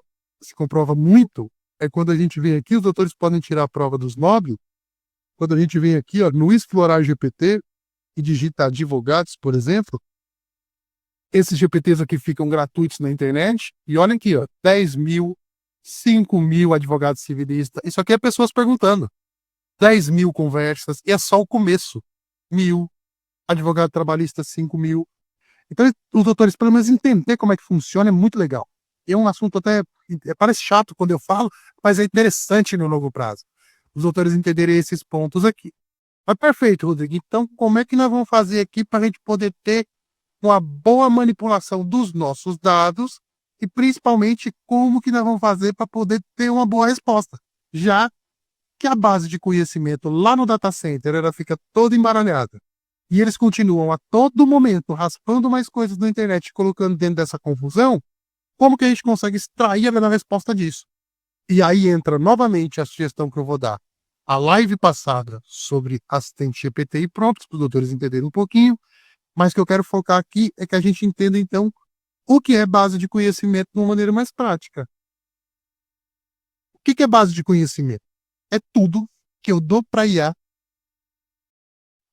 muito, é quando a gente vem aqui, os doutores podem tirar a prova dos Nobel, quando a gente vem aqui, ó, no Explorar GPT e digita advogados, por exemplo, esses GPTs aqui ficam gratuitos na internet, e olha aqui, ó, 10 mil, 5 mil advogados civilistas, isso aqui é pessoas perguntando, 10 mil conversas, e é só o começo, 1.000, advogado trabalhista 5 mil. Então, os doutores, pelo menos entender como é que funciona, é muito legal. É um assunto até, parece chato quando eu falo, mas é interessante no longo prazo. Os doutores entenderem esses pontos aqui. Mas perfeito, Rodrigo. Então, como é que nós vamos fazer aqui para a gente poder ter uma boa manipulação dos nossos dados e, principalmente, como que nós vamos fazer para poder ter uma boa resposta? Já que a base de conhecimento lá no data center ela fica toda embaralhada e eles continuam a todo momento raspando mais coisas na internet e colocando dentro dessa confusão, como que a gente consegue extrair a melhor resposta disso? E aí entra novamente a sugestão que eu vou dar. A live passada sobre assistente GPT e prompts, para os doutores entenderem um pouquinho, mas o que eu quero focar aqui é que a gente entenda, então, o que é base de conhecimento de uma maneira mais prática. O que é base de conhecimento? É tudo que eu dou para a IA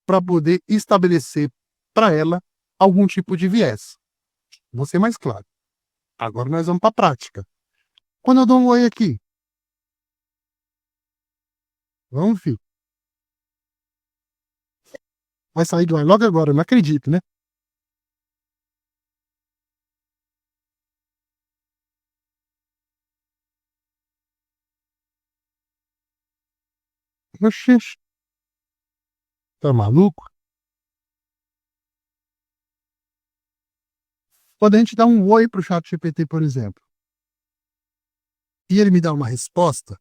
para poder estabelecer para ela algum tipo de viés. Vou ser mais claro. Agora nós vamos para a prática. Quando eu dou um oi aqui, vamos, filho. Vai sair do ar logo agora, eu não acredito, né? Oxi, Tá maluco? Quando a gente dá um oi pro chat GPT, por exemplo, e ele me dá uma resposta,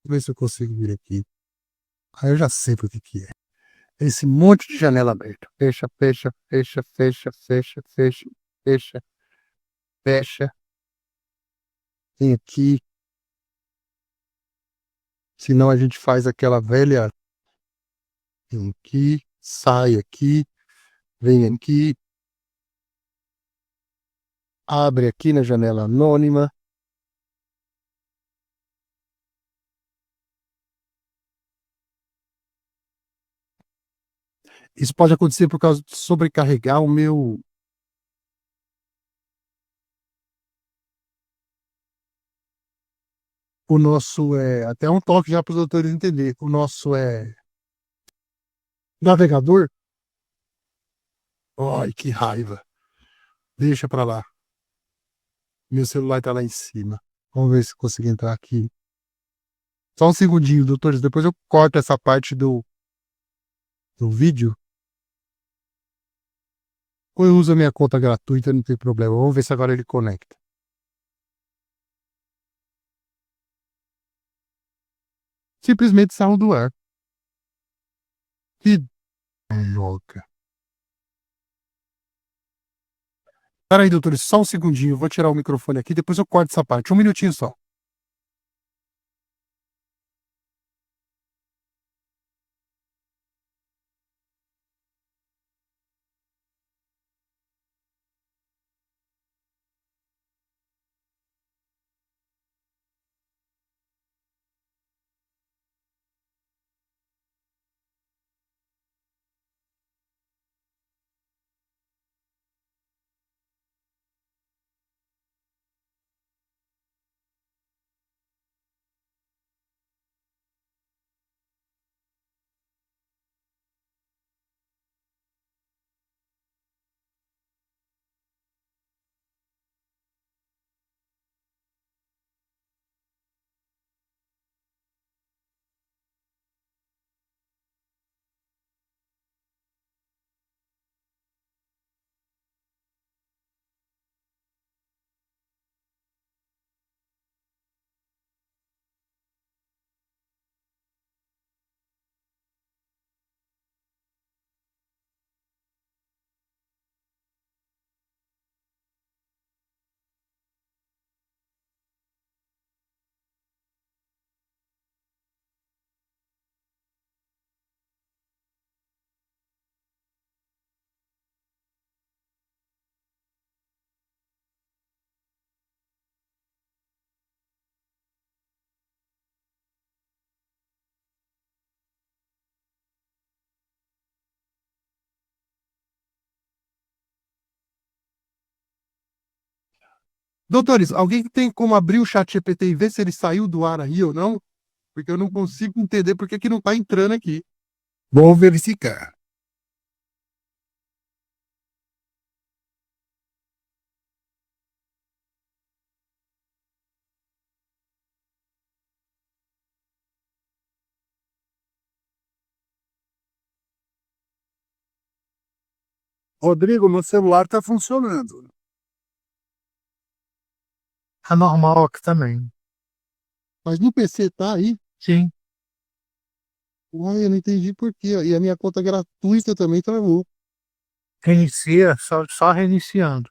vou ver se eu consigo vir aqui. Aí eu já sei o que é. Esse monte de janela aberta. Fecha, fecha, fecha, fecha, fecha, fecha, fecha, fecha. Vem aqui. Senão a gente faz aquela velha. Vem aqui, sai aqui, vem aqui, abre aqui na janela anônima. Isso pode acontecer por causa de sobrecarregar o meu. O nosso até um toque já para os doutores entender. O nosso navegador. Ai, que raiva. Deixa para lá. Meu celular tá lá em cima. Vamos ver se eu consigo entrar aqui. Só um segundinho, doutores. Depois eu corto essa parte do vídeo. Ou eu uso a minha conta gratuita, não tem problema. Vamos ver se agora ele conecta. Simplesmente saiu do ar. Que louca. Peraí, doutores, só um segundinho. Eu vou tirar o microfone aqui, depois eu corto essa parte. Um minutinho só. Doutores, alguém tem como abrir o chat GPT e ver se ele saiu do ar aí ou não? Porque eu não consigo entender por que não tá entrando aqui. Vou verificar. Rodrigo, meu celular tá funcionando. É normal aqui também. Mas no PC tá aí? Sim. Uai, eu não entendi por quê. E a minha conta gratuita também travou. Reinicia, só reiniciando.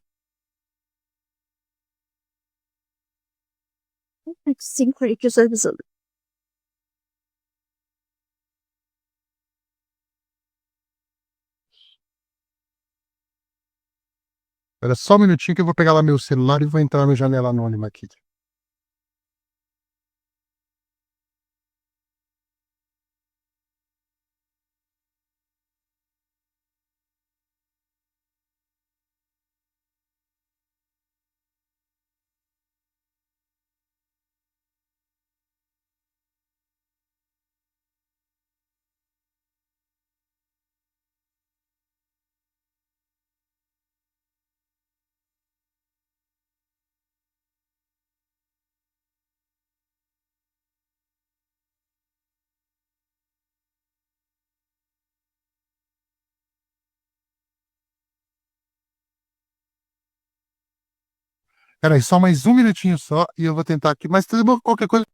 Sim, que estou avisando. Espera só um minutinho que eu vou pegar lá meu celular e vou entrar na janela anônima aqui. Peraí, só mais um minutinho só e eu vou tentar aqui. Mas tudo bom, qualquer coisa.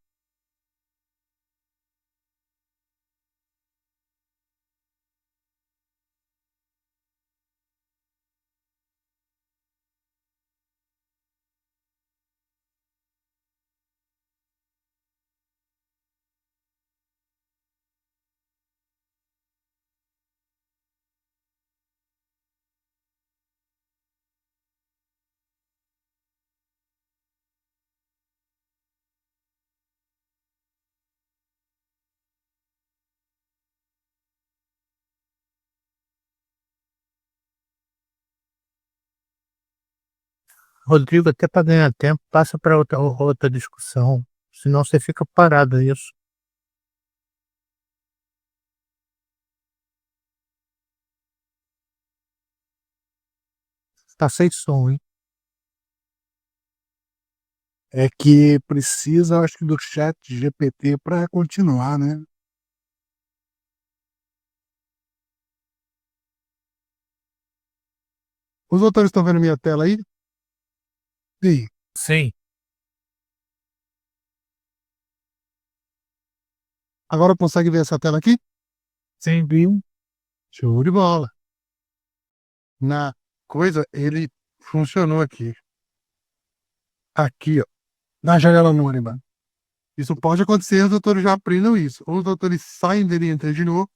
Rodrigo, até para ganhar tempo, passa para outra discussão. Senão você fica parado nisso. Tá sem som, hein? É que precisa, acho que, do chat GPT para continuar, né? Os doutores estão vendo minha tela aí? Sim, Sim. Agora consegue ver essa tela aqui? Sim, viu? Show de bola. Na coisa, ele funcionou aqui. Aqui, ó. Na janela anônima. Isso pode acontecer, os doutores já aprendam isso. Ou os doutores saem dele e entram de novo,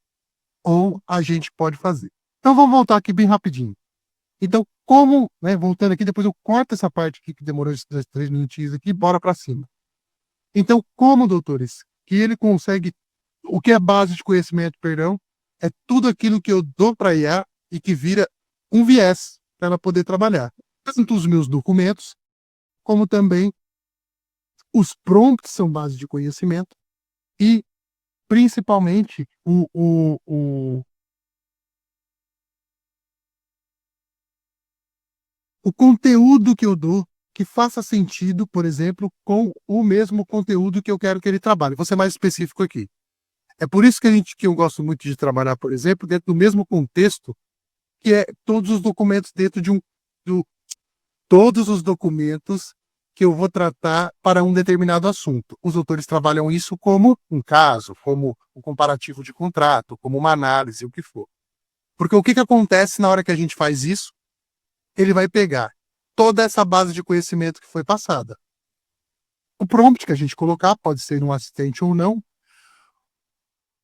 ou a gente pode fazer. Então vamos voltar aqui bem rapidinho. Então, como, né, voltando aqui, depois eu corto essa parte aqui que demorou esses 3 minutinhos aqui, bora para cima. Então, como, doutores, que ele consegue, o que é base de conhecimento, perdão, é tudo aquilo que eu dou para a IA e que vira um viés para ela poder trabalhar. Tanto os meus documentos, como também os prompts são base de conhecimento e, principalmente, o conteúdo que eu dou que faça sentido, por exemplo, com o mesmo conteúdo que eu quero que ele trabalhe. Vou ser mais específico aqui. É por isso que eu gosto muito de trabalhar, por exemplo, dentro do mesmo contexto, que é todos os documentos dentro de todos os documentos que eu vou tratar para um determinado assunto. Os autores trabalham isso como um caso, como um comparativo de contrato, como uma análise, o que for. Porque o que acontece na hora que a gente faz isso? Ele vai pegar toda essa base de conhecimento que foi passada. O prompt que a gente colocar pode ser um assistente ou não,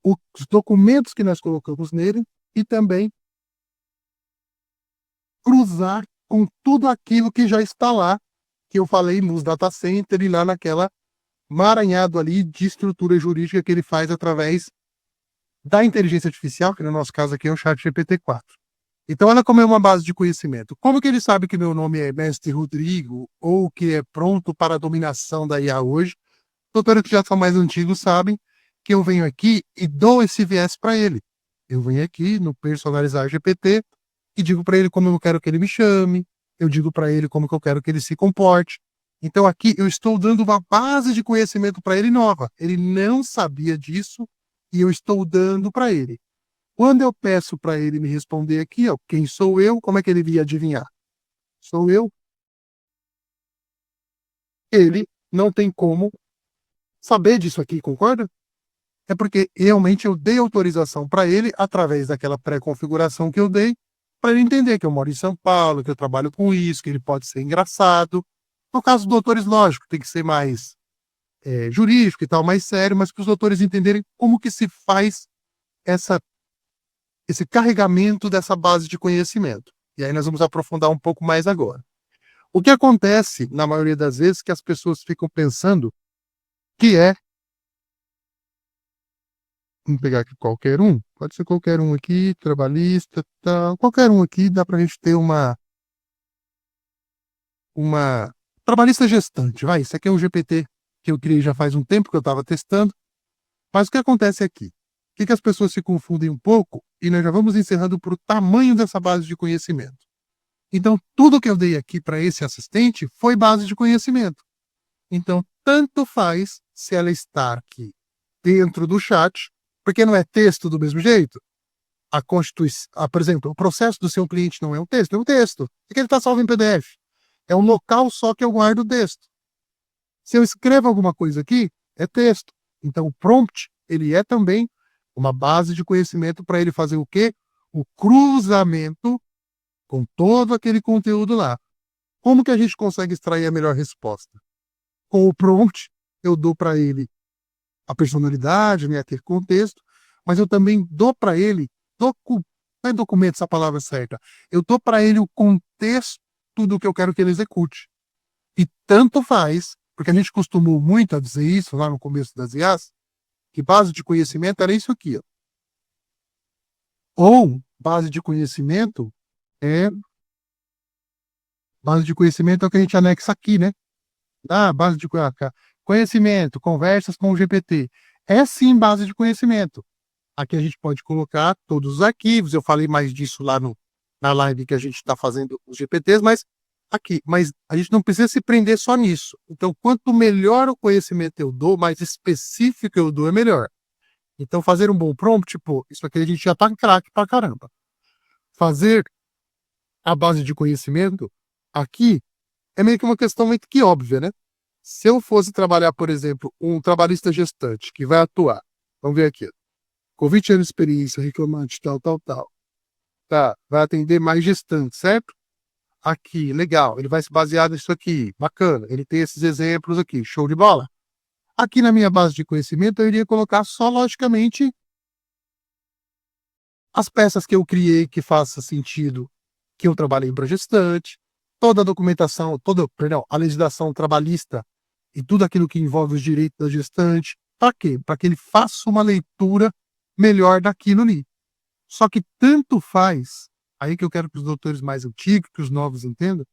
os documentos que nós colocamos nele e também cruzar com tudo aquilo que já está lá, que eu falei nos data center e lá naquela maranhado ali de estrutura jurídica que ele faz através da inteligência artificial, que no nosso caso aqui é o chat GPT-4. Então ela como é uma base de conhecimento. Como que ele sabe que meu nome é Mestre Rodrigo ou que é pronto para a dominação da IA hoje? Doutores que já são mais antigos sabem que eu venho aqui e dou esse viés para ele. Eu venho aqui no personalizar GPT e digo para ele como eu quero que ele me chame, eu digo para ele como que eu quero que ele se comporte. Então aqui eu estou dando uma base de conhecimento para ele nova. Ele não sabia disso e eu estou dando para ele. Quando eu peço para ele me responder aqui, ó, quem sou eu, como é que ele ia adivinhar? Sou eu. Ele não tem como saber disso aqui, concorda? É porque realmente eu dei autorização para ele através daquela pré-configuração que eu dei, para ele entender que eu moro em São Paulo, que eu trabalho com isso, que ele pode ser engraçado. No caso dos doutores, lógico, tem que ser mais jurídico e tal, mais sério, mas para os doutores entenderem como que se faz esse carregamento dessa base de conhecimento. E aí nós vamos aprofundar um pouco mais agora. O que acontece, na maioria das vezes, que as pessoas ficam pensando que vamos pegar aqui qualquer um, pode ser qualquer um aqui, trabalhista, tal, qualquer um aqui, dá para a gente ter uma trabalhista gestante, vai, isso aqui é um GPT que eu criei já faz um tempo que eu estava testando, mas o que acontece aqui? O que as pessoas se confundem um pouco, e nós já vamos encerrando para o tamanho dessa base de conhecimento. Então, tudo que eu dei aqui para esse assistente foi base de conhecimento. Então, tanto faz se ela está aqui dentro do chat, porque não é texto do mesmo jeito. A Constituição, por exemplo, o processo do seu cliente não é um texto, é um texto. É que ele está salvo em PDF. É um local só que eu guardo o texto. Se eu escrevo alguma coisa aqui, é texto. Então, o prompt, ele é também uma base de conhecimento para ele fazer o quê? O cruzamento com todo aquele conteúdo lá. Como que a gente consegue extrair a melhor resposta? Com o prompt, eu dou para ele a personalidade, né, aquele contexto, mas eu também dou para ele, não é documento essa palavra certa, eu dou para ele o contexto do que eu quero que ele execute. E tanto faz, porque a gente costumou muito a dizer isso lá no começo das IAs, que base de conhecimento era isso aqui. Ó. Ou base de conhecimento é o que a gente anexa aqui, né? Base de conhecimento, conversas com o GPT. É sim base de conhecimento. Aqui a gente pode colocar todos os arquivos. Eu falei mais disso lá na live que a gente está fazendo os GPTs, mas aqui. Mas a gente não precisa se prender só nisso. Então, quanto melhor o conhecimento eu dou, mais específico eu dou, é melhor. Então, fazer um bom prompt, pô, isso aqui a gente já tá craque pra caramba. Fazer a base de conhecimento aqui é meio que uma questão muito que óbvia, né? Se eu fosse trabalhar, por exemplo, um trabalhista gestante que vai atuar, vamos ver aqui, com 20 anos de experiência, reclamante, tal. Tá, vai atender mais gestantes, certo? Aqui, legal, ele vai se basear nisso aqui, bacana, ele tem esses exemplos aqui, show de bola. Aqui na minha base de conhecimento, eu iria colocar só, logicamente, as peças que eu criei que faça sentido, que eu trabalhei para gestante, toda a documentação, a legislação trabalhista e tudo aquilo que envolve os direitos da gestante. Para quê? Para que ele faça uma leitura melhor daquilo ali. Só que tanto faz, aí que eu quero que os doutores mais antigos, que os novos entendam,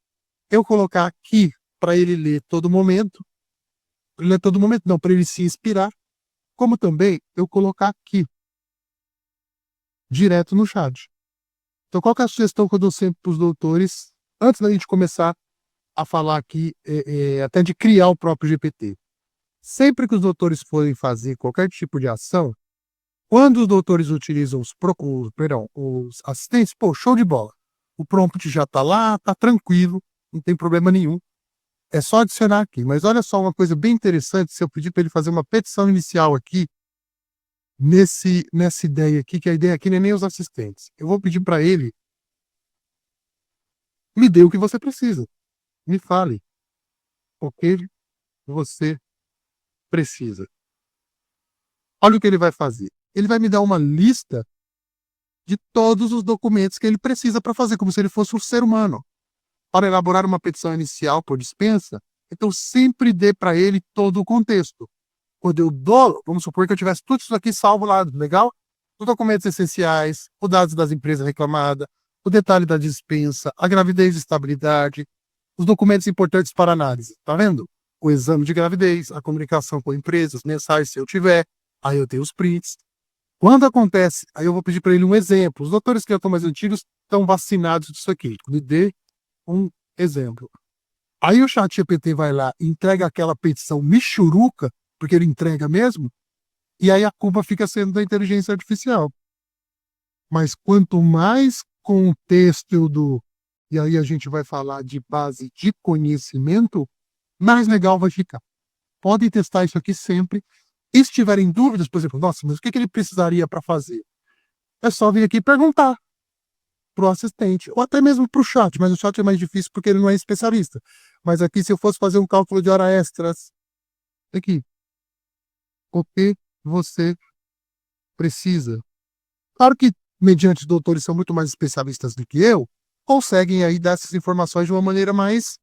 eu colocar aqui para ele ler todo momento, não, para ele se inspirar, como também eu colocar aqui, direto no chat. Então, qual que é a sugestão que eu dou sempre para os doutores, antes da gente começar a falar aqui, até de criar o próprio GPT? Sempre que os doutores forem fazer qualquer tipo de ação, quando os doutores utilizam os assistentes, pô, show de bola. O prompt já está lá, está tranquilo, não tem problema nenhum. É só adicionar aqui. Mas olha só uma coisa bem interessante, se eu pedir para ele fazer uma petição inicial aqui, nessa ideia aqui, que a ideia aqui não é nem os assistentes. Eu vou pedir para ele, me dê o que você precisa. Me fale o que você precisa. Olha o que ele vai fazer. Ele vai me dar uma lista de todos os documentos que ele precisa para fazer, como se ele fosse um ser humano. Para elaborar uma petição inicial por dispensa, então sempre dê para ele todo o contexto. Quando eu dou, vamos supor que eu tivesse tudo isso aqui salvo lá, legal? Os documentos essenciais, os dados das empresas reclamadas, o detalhe da dispensa, a gravidez e estabilidade, os documentos importantes para análise, tá vendo? O exame de gravidez, a comunicação com empresas, mensais, se eu tiver, aí eu tenho os prints. Quando acontece, aí eu vou pedir para ele um exemplo. Os doutores que já estão mais antigos estão vacinados disso aqui. Me dê um exemplo. Aí o ChatGPT vai lá, entrega aquela petição michuruca, porque ele entrega mesmo, e aí a culpa fica sendo da inteligência artificial. Mas quanto mais contexto eu dou, e aí a gente vai falar de base de conhecimento, mais legal vai ficar. Podem testar isso aqui sempre. E se tiverem dúvidas, por exemplo, nossa, mas o que ele precisaria para fazer? É só vir aqui e perguntar para o assistente, ou até mesmo para o chat, mas o chat é mais difícil porque ele não é especialista. Mas aqui, se eu fosse fazer um cálculo de hora extras, aqui, o que você precisa? Claro que, mediante os doutores são muito mais especialistas do que eu, conseguem aí dar essas informações de uma maneira mais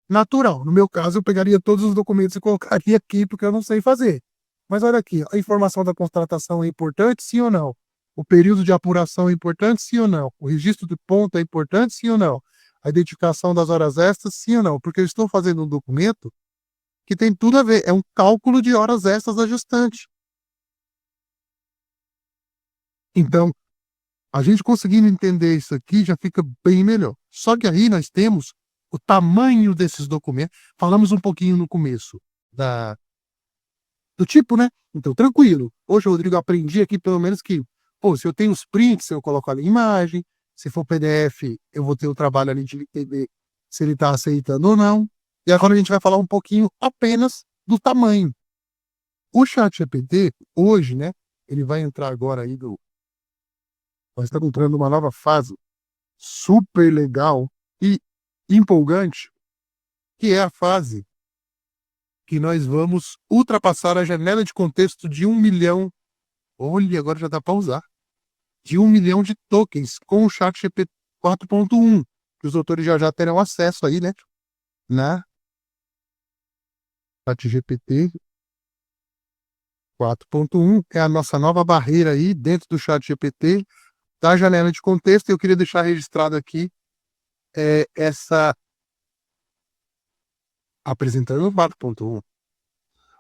natural. No meu caso, eu pegaria todos os documentos e colocaria aqui, porque eu não sei fazer. Mas olha aqui, a informação da contratação é importante, sim ou não? O período de apuração é importante, sim ou não? O registro de ponto é importante, sim ou não? A identificação das horas extras, sim ou não? Porque eu estou fazendo um documento que tem tudo a ver, é um cálculo de horas extras da gestante. Então, a gente conseguindo entender isso aqui já fica bem melhor. Só que aí nós temos o tamanho desses documentos. Falamos um pouquinho no começo do tipo, né? Então, tranquilo. Hoje, Rodrigo, eu aprendi aqui pelo menos que, pô, se eu tenho os prints, eu coloco ali a imagem. Se for PDF, eu vou ter o trabalho ali de entender se ele está aceitando ou não. E agora a gente vai falar um pouquinho apenas do tamanho. O ChatGPT, hoje, né, ele vai entrar agora aí nós estamos entrando numa nova fase super legal e empolgante, que é a fase que nós vamos ultrapassar a janela de contexto de 1 milhão. Olha, agora já dá para usar. De 1 milhão de tokens com o ChatGPT 4.1, que os doutores já terão acesso aí, né? Na ChatGPT 4.1 é a nossa nova barreira aí dentro do ChatGPT, da janela de contexto. Eu queria deixar registrado aqui essa apresentando o 4.1.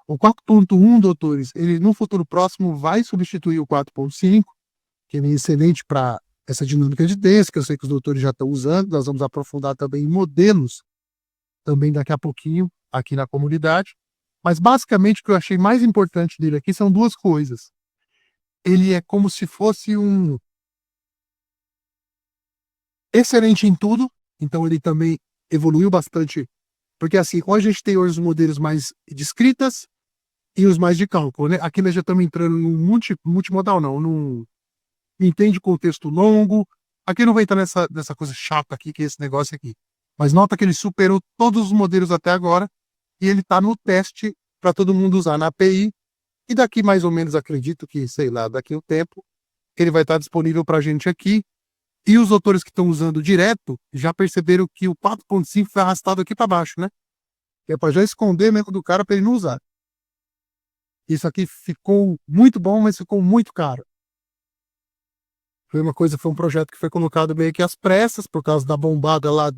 O 4.1, doutores, ele no futuro próximo vai substituir o 4.5, que é excelente para essa dinâmica de texto, que eu sei que os doutores já estão usando. Nós vamos aprofundar também em modelos, também daqui a pouquinho, aqui na comunidade. Mas basicamente o que eu achei mais importante dele aqui são duas coisas. Ele é como se fosse um excelente em tudo, então ele também evoluiu bastante, porque assim, hoje a gente tem hoje os modelos mais de escritas e os mais de cálculo, né? Aqui nós já estamos entrando num multimodal, não, num entende contexto longo. Aqui não vai entrar nessa coisa chata aqui, que é esse negócio aqui. Mas nota que ele superou todos os modelos até agora e ele está no teste para todo mundo usar na API. E daqui mais ou menos, acredito que, sei lá, daqui a um tempo, ele vai estar disponível para a gente aqui. E os doutores que estão usando direto já perceberam que o 4.5 foi arrastado aqui para baixo, né? Que é para já esconder mesmo do cara para ele não usar. Isso aqui ficou muito bom, mas ficou muito caro. Foi um projeto que foi colocado meio que às pressas, por causa da bombada lá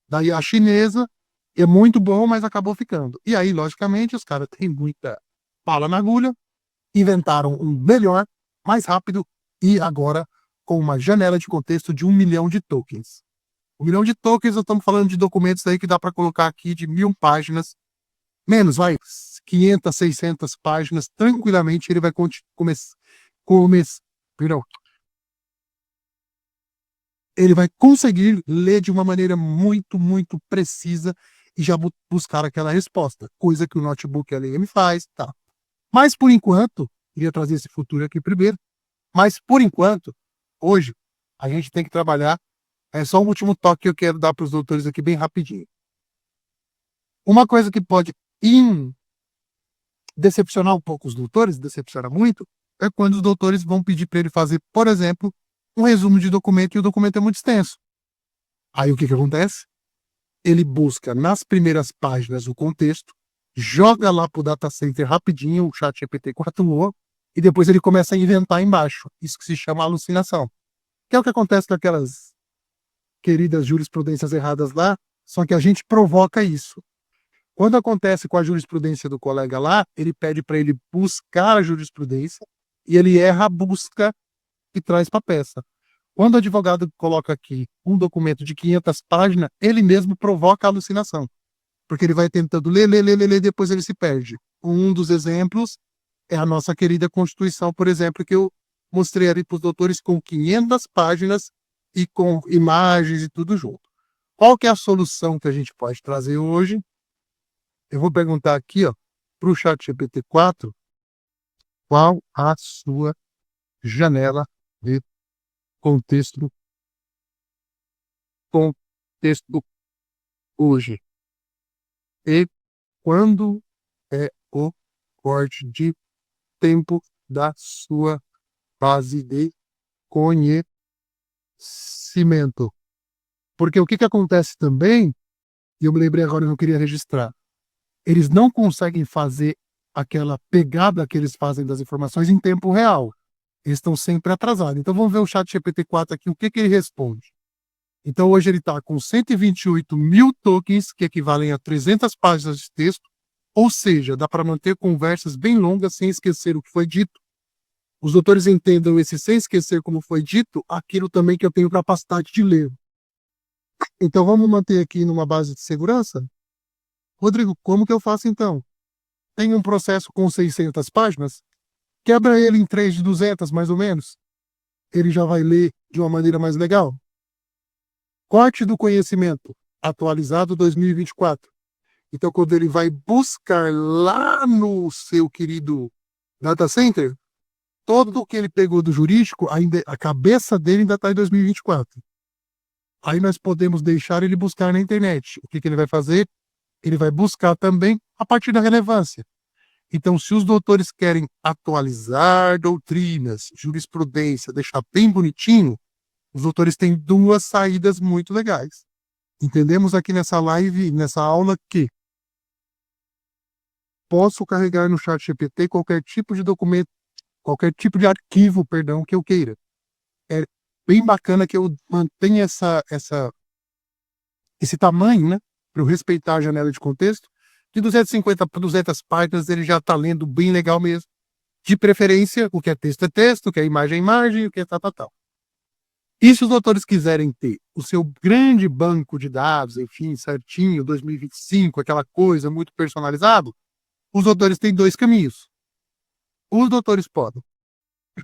da IA chinesa. É muito bom, mas acabou ficando. E aí, logicamente, os caras têm muita bala na agulha, inventaram um melhor, mais rápido, e agora com uma janela de contexto de 1 milhão de tokens. 1 milhão de tokens, nós estamos falando de documentos aí que dá para colocar aqui de 1000 páginas, menos, vai, 500, 600 páginas, tranquilamente ele vai ele vai conseguir ler de uma maneira muito, muito precisa e já buscar aquela resposta, coisa que o notebook LM faz, tá. Mas por enquanto, queria trazer esse futuro aqui primeiro, mas por enquanto, hoje, a gente tem que trabalhar. É só um último toque que eu quero dar para os doutores aqui bem rapidinho. Uma coisa que pode decepcionar um pouco os doutores, decepciona muito, é quando os doutores vão pedir para ele fazer, por exemplo, um resumo de documento e o documento é muito extenso. Aí o que acontece? Ele busca nas primeiras páginas o contexto, joga lá para o data center rapidinho, o ChatGPT 4.1, e depois ele começa a inventar embaixo. Isso que se chama alucinação. Que é o que acontece com aquelas queridas jurisprudências erradas lá, só que a gente provoca isso. Quando acontece com a jurisprudência do colega lá, ele pede para ele buscar a jurisprudência e ele erra a busca e traz para a peça. Quando o advogado coloca aqui um documento de 500 páginas, ele mesmo provoca a alucinação, porque ele vai tentando ler, depois ele se perde. Um dos exemplos é a nossa querida Constituição, por exemplo, que eu mostrei ali para os doutores com 500 páginas e com imagens e tudo junto. Qual que é a solução que a gente pode trazer hoje? Eu vou perguntar aqui para o ChatGPT 4 qual a sua janela de contexto hoje. E quando é o corte de tempo da sua base de conhecimento. Porque o que acontece também, e eu me lembrei agora, eu não queria registrar, eles não conseguem fazer aquela pegada que eles fazem das informações em tempo real. Eles estão sempre atrasados. Então vamos ver o ChatGPT 4 aqui, o que ele responde. Então hoje ele está com 128 mil tokens, que equivalem a 300 páginas de texto, ou seja, dá para manter conversas bem longas sem esquecer o que foi dito. Os doutores entendam esse sem esquecer como foi dito, aquilo também que eu tenho capacidade de ler. Então vamos manter aqui numa base de segurança? Rodrigo, como que eu faço então? Tem um processo com 600 páginas? Quebra ele em 3 de 200, mais ou menos. Ele já vai ler de uma maneira mais legal. Corte do conhecimento. atualizado 2024. Então, quando ele vai buscar lá no seu querido data center, todo o que ele pegou do jurídico, ainda, a cabeça dele ainda está em 2024. Aí nós podemos deixar ele buscar na internet. O que ele vai fazer? Ele vai buscar também a partir da relevância. Então, se os doutores querem atualizar doutrinas, jurisprudência, deixar bem bonitinho, os doutores têm duas saídas muito legais. Entendemos aqui nessa live, nessa aula, que posso carregar no ChatGPT qualquer tipo de documento, qualquer tipo de arquivo, perdão, que eu queira. É bem bacana que eu mantenha esse tamanho, né, para eu respeitar a janela de contexto. De 250 para 200 páginas, ele já está lendo bem legal mesmo. De preferência, o que é texto, o que é imagem, o que é tal. E se os doutores quiserem ter o seu grande banco de dados, enfim, certinho, 2025, aquela coisa muito personalizado, os doutores têm dois caminhos. Os doutores podem,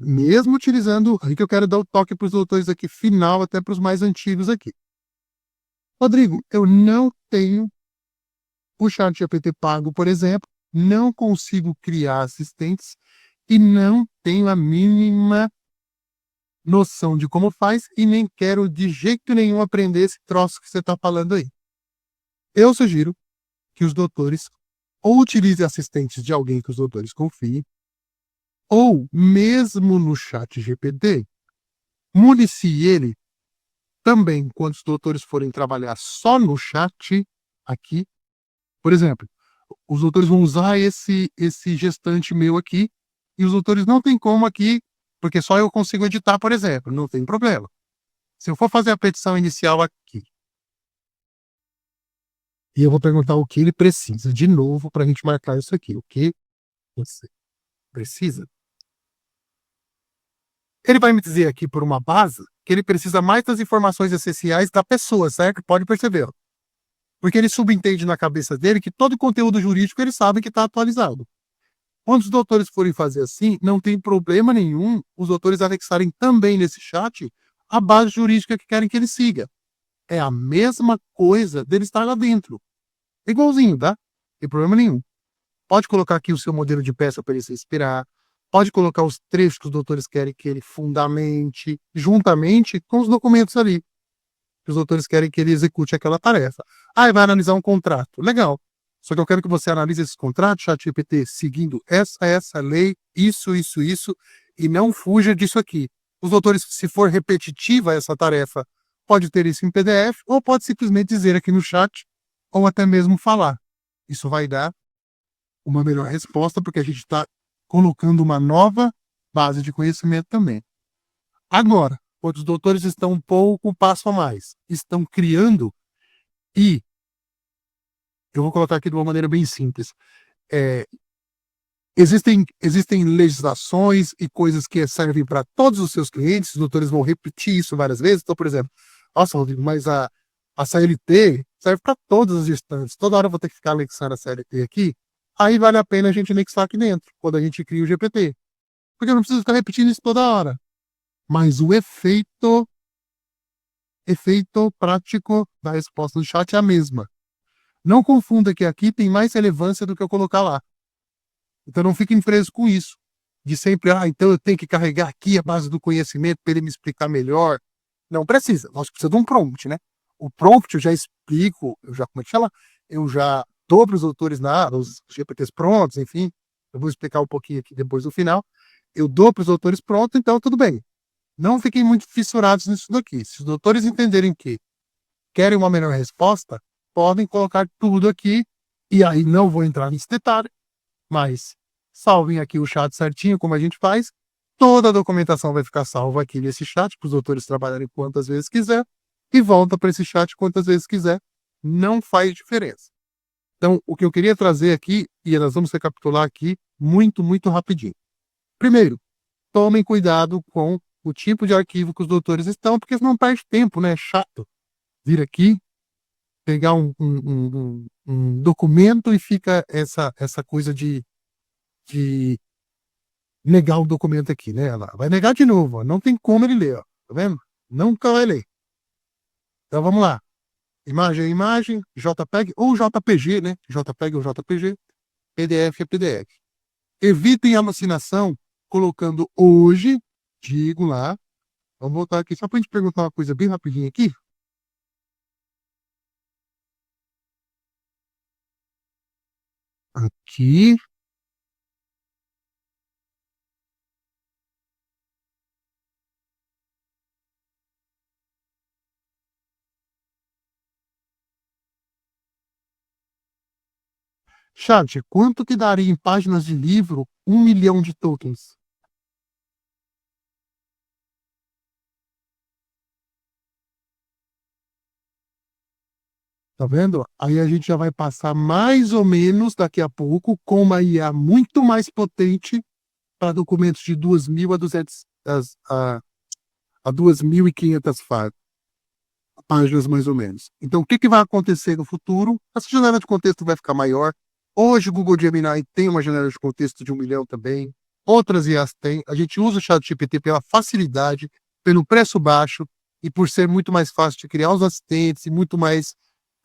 mesmo utilizando, aí que eu quero dar o toque para os doutores aqui, final, até para os mais antigos aqui. Rodrigo, eu não tenho o ChatGPT pago, por exemplo, não consigo criar assistentes e não tenho a mínima noção de como faz e nem quero de jeito nenhum aprender esse troço que você está falando aí. Eu sugiro que os doutores ou utilizem assistentes de alguém que os doutores confiem, ou mesmo no ChatGPT, municie ele também quando os doutores forem trabalhar só no chat aqui. Por exemplo, os doutores vão usar esse gestante meu aqui e os doutores não tem como aqui, porque só eu consigo editar, por exemplo, não tem problema. Se eu for fazer a petição inicial aqui, e eu vou perguntar o que ele precisa de novo para a gente marcar isso aqui, o que você precisa, ele vai me dizer aqui por uma base que ele precisa mais das informações essenciais da pessoa, certo? Pode perceber. Porque ele subentende na cabeça dele que todo conteúdo jurídico ele sabe que está atualizado. Quando os doutores forem fazer assim, não tem problema nenhum os doutores anexarem também nesse chat a base jurídica que querem que ele siga. É a mesma coisa dele estar lá dentro. É igualzinho, tá? Não tem problema nenhum. Pode colocar aqui o seu modelo de peça para ele se inspirar. Pode colocar os trechos que os doutores querem que ele fundamente, juntamente com os documentos ali. Que os doutores querem que ele execute aquela tarefa. Ah, vai analisar um contrato. Legal. Só que eu quero que você analise esse contrato, ChatGPT, seguindo essa lei, isso, e não fuja disso aqui. Os doutores, se for repetitiva essa tarefa, pode ter isso em PDF, ou pode simplesmente dizer aqui no chat, ou até mesmo falar. Isso vai dar uma melhor resposta, porque a gente está colocando uma nova base de conhecimento também. Agora, quando os doutores estão um pouco um passo a mais, estão criando, e eu vou colocar aqui de uma maneira bem simples, existem legislações e coisas que servem para todos os seus clientes, os doutores vão repetir isso várias vezes. Então, por exemplo, nossa, Rodrigo, mas a CLT serve para todas as gestantes, toda hora eu vou ter que ficar anexando a CLT aqui, aí vale a pena a gente anexar aqui dentro, quando a gente cria o GPT. Porque eu não preciso ficar repetindo isso toda hora. Mas o efeito prático da resposta do chat é a mesma. Não confunda que aqui tem mais relevância do que eu colocar lá. Então não fiquem presos com isso. De sempre, então eu tenho que carregar aqui a base do conhecimento para ele me explicar melhor. Não precisa. Nós precisamos de um prompt, né? O prompt eu já explico, eu já dou para os autores os GPTs prontos, enfim. Eu vou explicar um pouquinho aqui depois do final. Eu dou para os autores prontos, então tudo bem. Não fiquem muito fissurados nisso daqui. Se os doutores entenderem que querem uma melhor resposta, podem colocar tudo aqui, e aí não vou entrar nesse detalhe, mas salvem aqui o chat certinho, como a gente faz. Toda a documentação vai ficar salva aqui nesse chat, para os doutores trabalharem quantas vezes quiser, e volta para esse chat quantas vezes quiser. Não faz diferença. Então, o que eu queria trazer aqui, e nós vamos recapitular aqui muito, muito rapidinho. Primeiro, tomem cuidado com o tipo de arquivo que os doutores estão, porque senão perde tempo, né? É chato vir aqui, pegar um documento e fica essa coisa de negar o documento aqui, né? Ela vai negar de novo, ó. Não tem como ele ler, ó. Tá vendo? Nunca vai ler. Então vamos lá. Imagem é imagem, JPEG ou JPG, né? JPEG ou JPG, PDF é PDF. Evitem a alucinação colocando hoje, digo lá, vamos voltar aqui só para a gente perguntar uma coisa bem rapidinho aqui. Aqui. Chat, quanto que daria em páginas de livro 1 milhão de tokens? Tá vendo? Aí a gente já vai passar mais ou menos daqui a pouco com uma IA muito mais potente para documentos de 2.000 a 200 a 2.500 páginas mais ou menos. Então, o que, que vai acontecer no futuro? Essa janela de contexto vai ficar maior. Hoje o Google Gemini tem uma janela de contexto de 1 milhão também. Outras IAs têm. A gente usa o ChatGPT pela facilidade, pelo preço baixo e por ser muito mais fácil de criar os assistentes e muito mais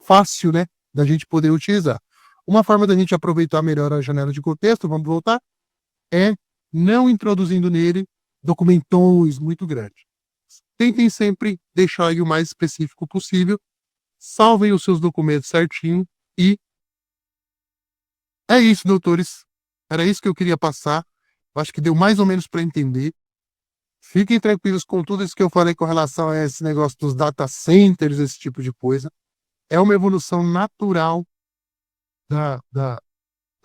fácil, né, da gente poder utilizar. Uma forma da gente aproveitar melhor a janela de contexto, vamos voltar, é não introduzindo nele documentões muito grandes. Tentem sempre deixar aí o mais específico possível, salvem os seus documentos certinho e é isso, doutores. Era isso que eu queria passar. Eu acho que deu mais ou menos para entender. Fiquem tranquilos com tudo isso que eu falei com relação a esse negócio dos data centers, esse tipo de coisa. É uma evolução natural da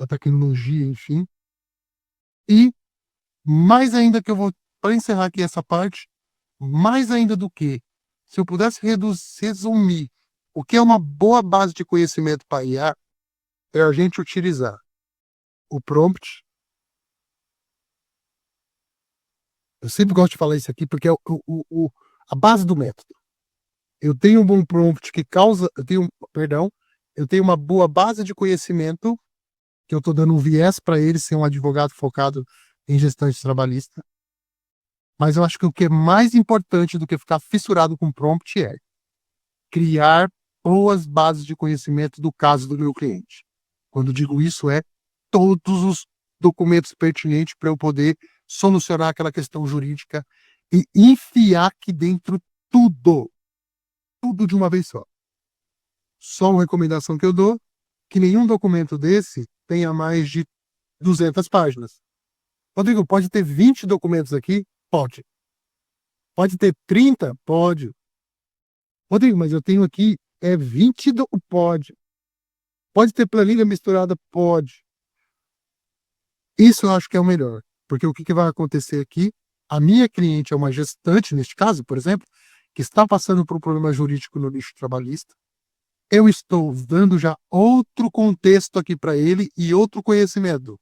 tecnologia, enfim. E mais ainda que eu vou, para encerrar aqui essa parte, mais ainda do que, se eu pudesse resumir o que é uma boa base de conhecimento para IA, é a gente utilizar o prompt. Eu sempre gosto de falar isso aqui porque é a base do método. Eu tenho um bom prompt que causa, eu tenho uma boa base de conhecimento, que eu estou dando um viés para ele ser um advogado focado em gestão trabalhista. Mas eu acho que o que é mais importante do que ficar fissurado com prompt é criar boas bases de conhecimento do caso do meu cliente. Quando digo isso, é todos os documentos pertinentes para eu poder solucionar aquela questão jurídica e enfiar aqui dentro tudo de uma vez só. Só uma recomendação que eu dou, que nenhum documento desse tenha mais de 200 páginas. Rodrigo, pode ter 20 documentos aqui? Pode. Pode ter 30? Pode. Rodrigo, mas eu tenho aqui 20 Pode. Pode ter planilha misturada? Pode. Isso eu acho que é o melhor. Porque o que vai acontecer aqui? A minha cliente é uma gestante, neste caso, por exemplo, que está passando por um problema jurídico no nicho trabalhista. Eu estou dando já outro contexto aqui para ele e outro conhecimento.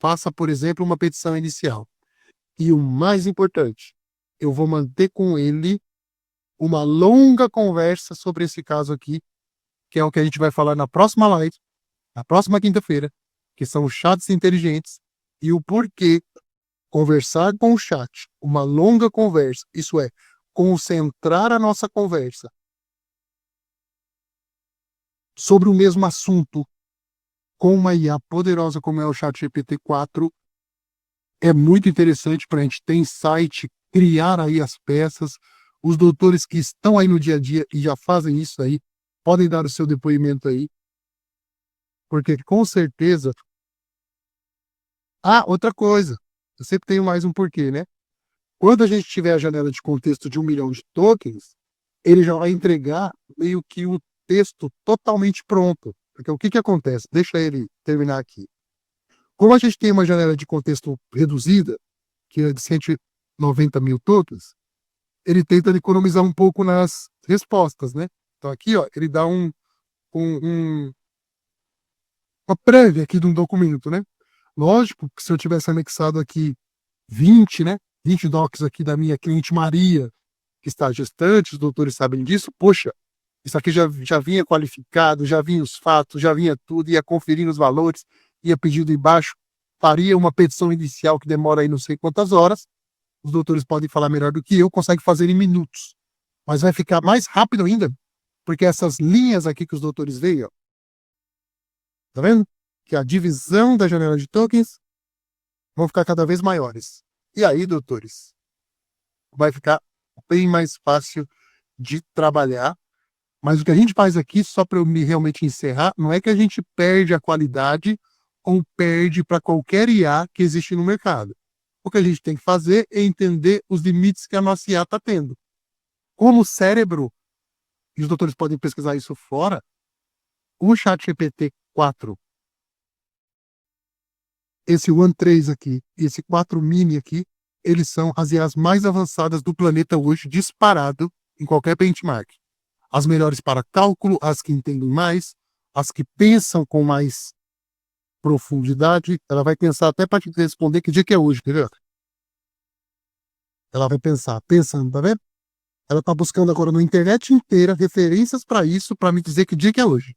Faça, por exemplo, uma petição inicial. E o mais importante, eu vou manter com ele uma longa conversa sobre esse caso aqui, que é o que a gente vai falar na próxima live, na próxima quinta-feira, que são os chats inteligentes e o porquê conversar com o chat, uma longa conversa, isso é, concentrar a nossa conversa sobre o mesmo assunto com uma IA poderosa como é o ChatGPT-4 é muito interessante para a gente ter insight, criar aí as peças. Os doutores que estão aí no dia a dia e já fazem isso aí, podem dar o seu depoimento aí, porque com certeza... Ah, outra coisa, eu sempre tenho mais um porquê, né? Quando a gente tiver a janela de contexto de 1 milhão de tokens, ele já vai entregar meio que o texto totalmente pronto. Porque o que acontece? Deixa ele terminar aqui. Como a gente tem uma janela de contexto reduzida, que é de 190 mil tokens, ele tenta economizar um pouco nas respostas, né? Então aqui, ó, ele dá uma prévia aqui de um documento, né? Lógico que se eu tivesse anexado aqui 20, né? 20 docs aqui da minha cliente Maria, que está gestante, os doutores sabem disso, poxa, isso aqui já vinha qualificado, já vinha os fatos, já vinha tudo, ia conferindo os valores, ia pedindo embaixo, faria uma petição inicial que demora aí não sei quantas horas, os doutores podem falar melhor do que eu, consegue fazer em minutos, mas vai ficar mais rápido ainda Porque essas linhas aqui que os doutores veem, ó, tá vendo? Que a divisão da janela de tokens vão ficar cada vez maiores. E aí, doutores, vai ficar bem mais fácil de trabalhar. Mas o que a gente faz aqui, só para eu me realmente encerrar, não é que a gente perde a qualidade ou perde para qualquer IA que existe no mercado. O que a gente tem que fazer é entender os limites que a nossa IA está tendo. Como o cérebro, e os doutores podem pesquisar isso fora, o ChatGPT 4, esse One 3 aqui e esse 4 Mini aqui, eles são as IAs mais avançadas do planeta hoje, disparado em qualquer benchmark. As melhores para cálculo, as que entendem mais, as que pensam com mais profundidade. Ela vai pensar até para te responder que dia que é hoje, entendeu? Ela vai pensar, pensando, tá vendo? Ela está buscando agora na internet inteira referências para isso, para me dizer que dia que é hoje.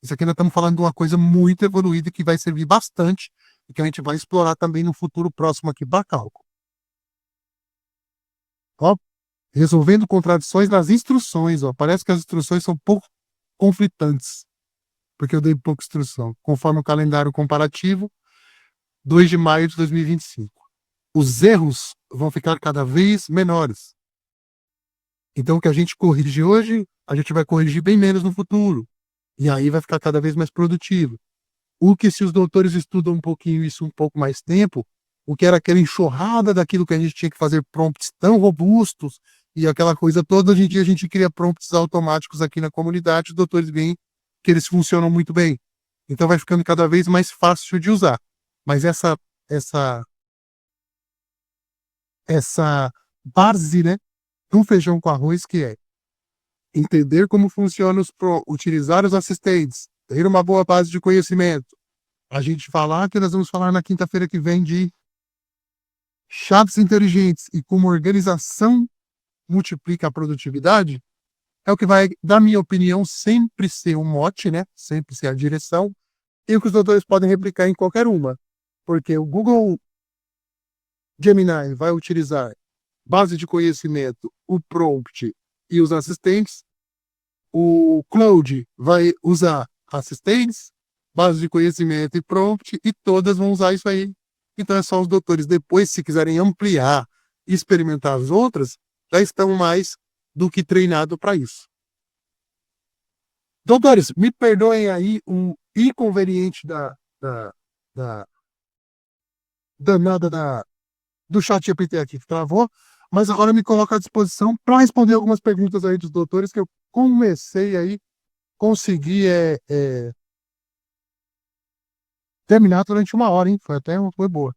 Isso aqui nós estamos falando de uma coisa muito evoluída que vai servir bastante e que a gente vai explorar também no futuro próximo aqui para cálculo. Ó, resolvendo contradições nas instruções, ó. Parece que as instruções são pouco conflitantes, porque eu dei pouca instrução. Conforme o calendário comparativo, 2 de maio de 2025. Os erros vão ficar cada vez menores. Então, o que a gente corrige hoje, a gente vai corrigir bem menos no futuro. E aí vai ficar cada vez mais produtivo. O que, se os doutores estudam um pouquinho isso um pouco mais tempo, o que era aquela enxurrada daquilo que a gente tinha que fazer prompts tão robustos e aquela coisa toda, hoje em dia a gente cria prompts automáticos aqui na comunidade, os doutores veem que eles funcionam muito bem. Então vai ficando cada vez mais fácil de usar. Mas essa base, né, um feijão com arroz, que é entender como funciona utilizar os assistentes, ter uma boa base de conhecimento. A gente falar que nós vamos falar na quinta-feira que vem de chaves inteligentes e como organização multiplica a produtividade, é o que vai, na minha opinião, sempre ser um mote, né? Sempre ser a direção, e o que os doutores podem replicar em qualquer uma. Porque o Google Gemini vai utilizar base de conhecimento, o prompt e os assistentes. O Cloud vai usar assistentes, base de conhecimento e prompt, e todas vão usar isso aí. Então é só os doutores depois, se quiserem ampliar e experimentar as outras, já estão mais do que treinados para isso. Doutores, me perdoem aí um inconveniente do ChatGPT aqui que travou, mas agora me coloco à disposição para responder algumas perguntas aí dos doutores que eu comecei aí, consegui terminar durante 1 hora, hein? Foi boa.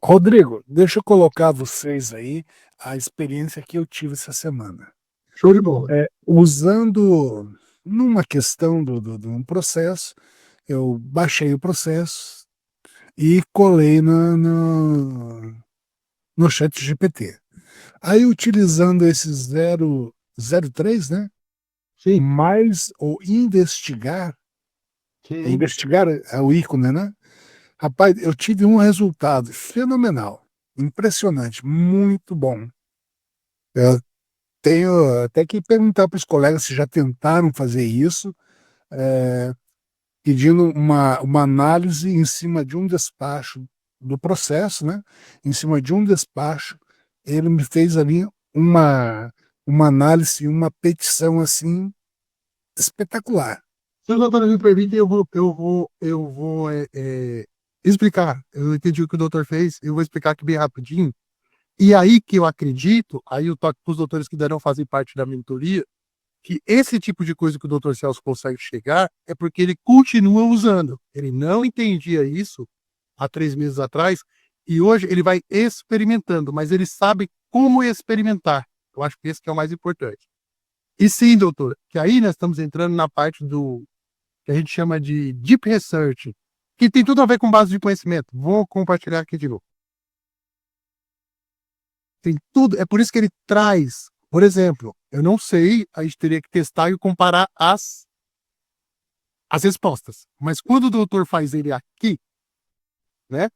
Rodrigo, deixa eu colocar vocês aí a experiência que eu tive essa semana. Show de bola. Usando numa questão de um processo, eu baixei o processo e colei no ChatGPT. Aí, utilizando esse 003, né? Sim. Mais o investigar é o ícone, né? Rapaz, eu tive um resultado fenomenal, impressionante, muito bom. Eu tenho até que perguntar para os colegas se já tentaram fazer isso, pedindo uma análise em cima de um despacho do processo, né? Em cima de um despacho, ele me fez ali uma análise, uma petição assim espetacular. Se os doutores me permitem, eu vou explicar. Eu entendi o que o doutor fez, eu vou explicar aqui bem rapidinho. E aí que eu acredito, aí eu toco para os doutores que ainda não fazem parte da mentoria, que esse tipo de coisa que o doutor Celso consegue chegar é porque ele continua usando. Ele não entendia isso há 3 meses atrás e hoje ele vai experimentando, mas ele sabe como experimentar. Eu acho que esse que é o mais importante. E sim, doutor, que aí nós estamos entrando na parte do que a gente chama de Deep Research, que tem tudo a ver com base de conhecimento. Vou compartilhar aqui de novo. Tem tudo, é por isso que ele traz, por exemplo, eu não sei, a gente teria que testar e comparar as respostas. Mas quando o doutor faz ele aqui, né,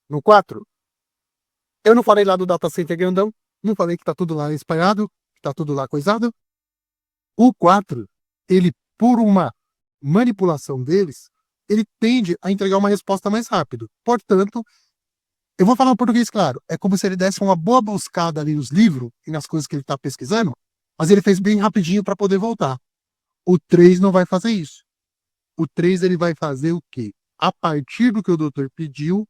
no 4, Eu não falei lá do data center grandão, não falei que tá tudo lá espalhado, que tá tudo lá coisado. O 4, ele, por uma manipulação deles, ele tende a entregar uma resposta mais rápido. Portanto, eu vou falar em português claro, é como se ele desse uma boa buscada ali nos livros e nas coisas que ele está pesquisando, mas ele fez bem rapidinho para poder voltar. O 3 não vai fazer isso. O 3 ele vai fazer o quê? A partir do que o doutor pediu,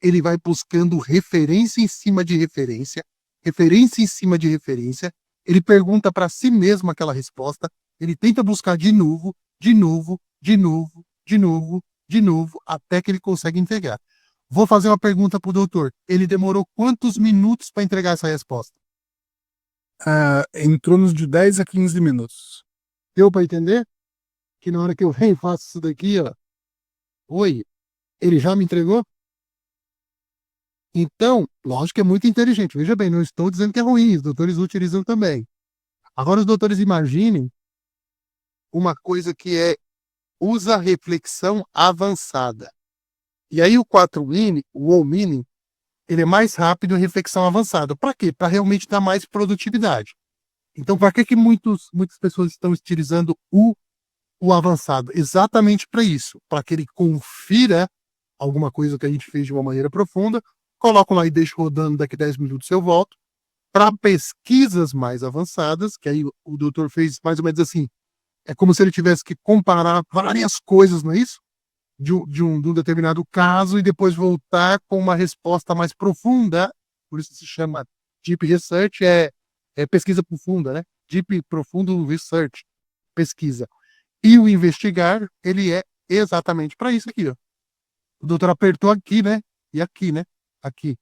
ele vai buscando referência em cima de referência, referência em cima de referência, ele pergunta para si mesmo aquela resposta, ele tenta buscar de novo, de novo, de novo, de novo, de novo, até que ele consegue entregar. Vou fazer uma pergunta para o doutor. Ele demorou quantos minutos para entregar essa resposta? Em torno de 10 a 15 minutos. Deu para entender? Que na hora que eu venho e faço isso daqui, ó. Oi, ele já me entregou? Então, lógico que é muito inteligente. Veja bem, não estou dizendo que é ruim, os doutores utilizam também. Agora, os doutores imaginem uma coisa que usa reflexão avançada. E aí o 4-mini, o all-mini, ele é mais rápido em reflexão avançada. Para quê? Para realmente dar mais produtividade. Então, para que muitas pessoas estão utilizando o avançado? Exatamente para isso, para que ele confira alguma coisa que a gente fez de uma maneira profunda, coloco lá e deixo rodando, daqui 10 minutos eu volto. Para pesquisas mais avançadas, que aí o doutor fez mais ou menos assim, é como se ele tivesse que comparar várias coisas, não é isso? De um determinado caso e depois voltar com uma resposta mais profunda, por isso se chama Deep Research, é pesquisa profunda, né? Deep Profundo Research, pesquisa. E o investigar, ele é exatamente para isso aqui, ó. O doutor apertou aqui, né? E aqui, né? Aqui.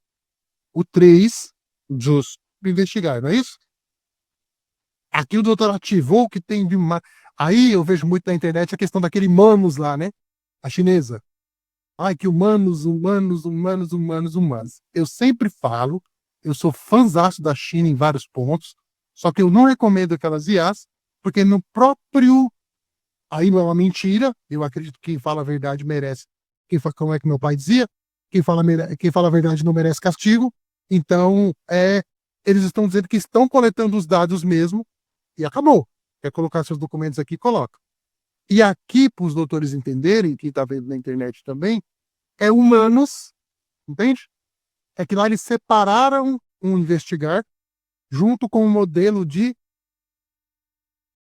O 3, justo, investigar, não é isso? Aqui o doutor ativou o que tem de... Aí eu vejo muito na internet a questão daquele Manus lá, né? A chinesa. Ai, que humanos. Eu sempre falo, eu sou fãzaço da China em vários pontos, só que eu não recomendo aquelas IAs, porque no próprio... Aí não é uma mentira, eu acredito que quem fala a verdade merece. Como é que meu pai dizia? Quem fala a verdade não merece castigo. Então, eles estão dizendo que estão coletando os dados mesmo, e acabou. Quer colocar seus documentos aqui, coloca. E aqui, para os doutores entenderem, quem está vendo na internet também, é humanos, entende? É que lá eles separaram um investigar junto com um modelo de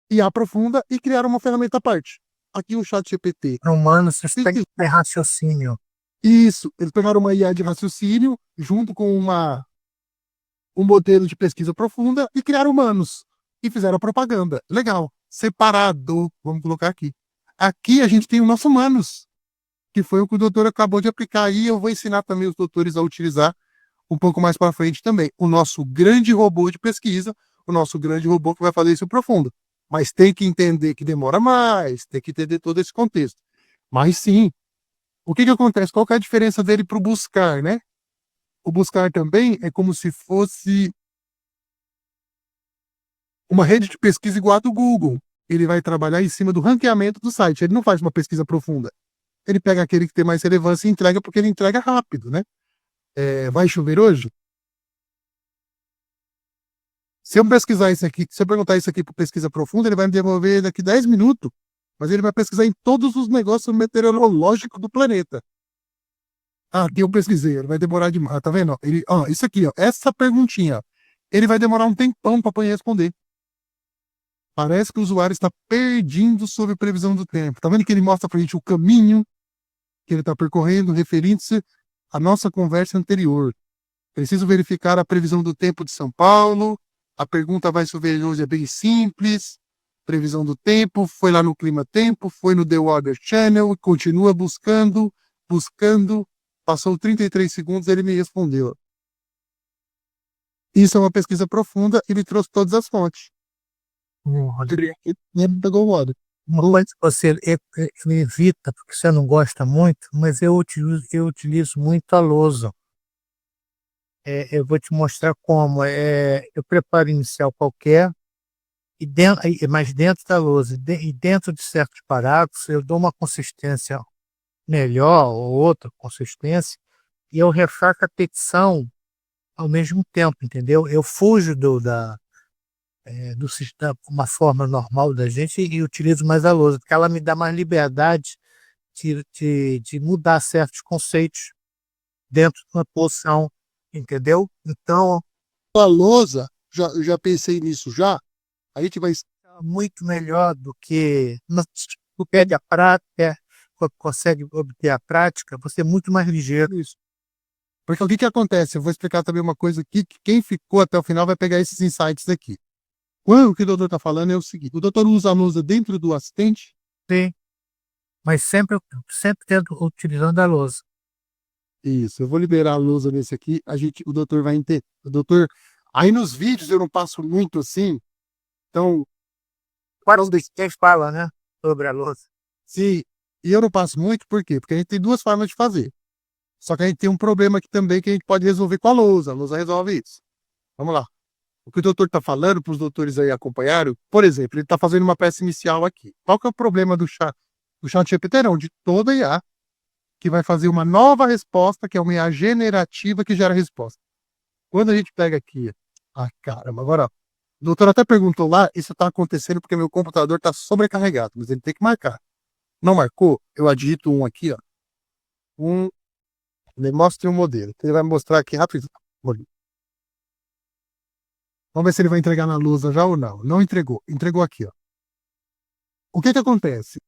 IA profunda e criaram uma ferramenta à parte. Aqui o ChatGPT. Humano, você tem que ter raciocínio. Isso, eles pegaram uma IA de raciocínio junto com um modelo de pesquisa profunda e criaram humanos. E fizeram a propaganda. Legal. Separado, vamos colocar aqui. Aqui a gente tem o nosso humanos, que foi o que o doutor acabou de aplicar aí. Eu vou ensinar também os doutores a utilizar um pouco mais para frente também. O nosso grande robô de pesquisa, o nosso grande robô que vai fazer isso profundo. Mas tem que entender que demora mais, tem que entender todo esse contexto. Mas sim, o que acontece? Qual que é a diferença dele para o buscar, né? O buscar também é como se fosse uma rede de pesquisa igual a do Google. Ele vai trabalhar em cima do ranqueamento do site. Ele não faz uma pesquisa profunda. Ele pega aquele que tem mais relevância e entrega porque ele entrega rápido, né? Vai chover hoje? Se eu pesquisar isso aqui, se eu perguntar isso aqui para pesquisa profunda, ele vai me devolver daqui 10 minutos. Mas ele vai pesquisar em todos os negócios meteorológicos do planeta. Aqui eu pesquisei, ele vai demorar demais, tá vendo? Isso aqui, ó, essa perguntinha, ó, ele vai demorar um tempão para poder responder. Parece que o usuário está perdendo sobre previsão do tempo. Tá vendo que ele mostra pra gente o caminho que ele está percorrendo, referindo-se à nossa conversa anterior. Preciso verificar a previsão do tempo de São Paulo. A pergunta vai chover hoje é bem simples. Previsão do tempo, foi lá no Clima Tempo, foi no The Weather Channel, continua buscando. Passou 33 segundos, ele me respondeu. Isso é uma pesquisa profunda, ele trouxe todas as fontes. Ele pegou o modo. Mas você evita, porque você não gosta muito, mas eu utilizo muito a lousa. Eu vou te mostrar como. Eu preparo inicial qualquer, mas dentro da lousa, e dentro de certos parágrafos, eu dou uma consistência melhor ou outra consistência, e eu refaço a petição ao mesmo tempo, entendeu? Eu fujo do sistema, uma forma normal da gente e utilizo mais a lousa, porque ela me dá mais liberdade de mudar certos conceitos dentro de uma posição, entendeu? Então, A lousa, já pensei nisso já. A gente vai. é muito melhor do que tu pede a prática, consegue obter a prática, você é muito mais ligeiro. Isso. Porque o que acontece? Eu vou explicar também uma coisa aqui, que quem ficou até o final vai pegar esses insights aqui. O que o doutor está falando é o seguinte: o doutor usa a lousa dentro do assistente. Sim, mas sempre tento utilizando a lousa. Isso, eu vou liberar a lousa nesse aqui, o doutor vai entender. O doutor, aí nos vídeos eu não passo muito assim, então, Quase quem fala, né, sobre a lousa. se e eu não passo muito, por quê? Porque a gente tem duas formas de fazer. Só que a gente tem um problema aqui também que a gente pode resolver com a lousa resolve isso. Vamos lá. O que o doutor está falando, para os doutores aí acompanharem, por exemplo, ele está fazendo uma peça inicial aqui. Qual que é o problema do chat GPT? Não, de toda IA, que vai fazer uma nova resposta, que é uma IA generativa que gera resposta. Quando a gente pega aqui, caramba, agora, o doutor até perguntou lá, isso está acontecendo porque meu computador está sobrecarregado, mas ele tem que marcar. Não marcou? Eu digito um aqui, ó. Ele mostra um modelo. Ele vai mostrar aqui rápido. Vamos ver se ele vai entregar na lousa já ou não. Não entregou. Entregou aqui, ó. O que acontece?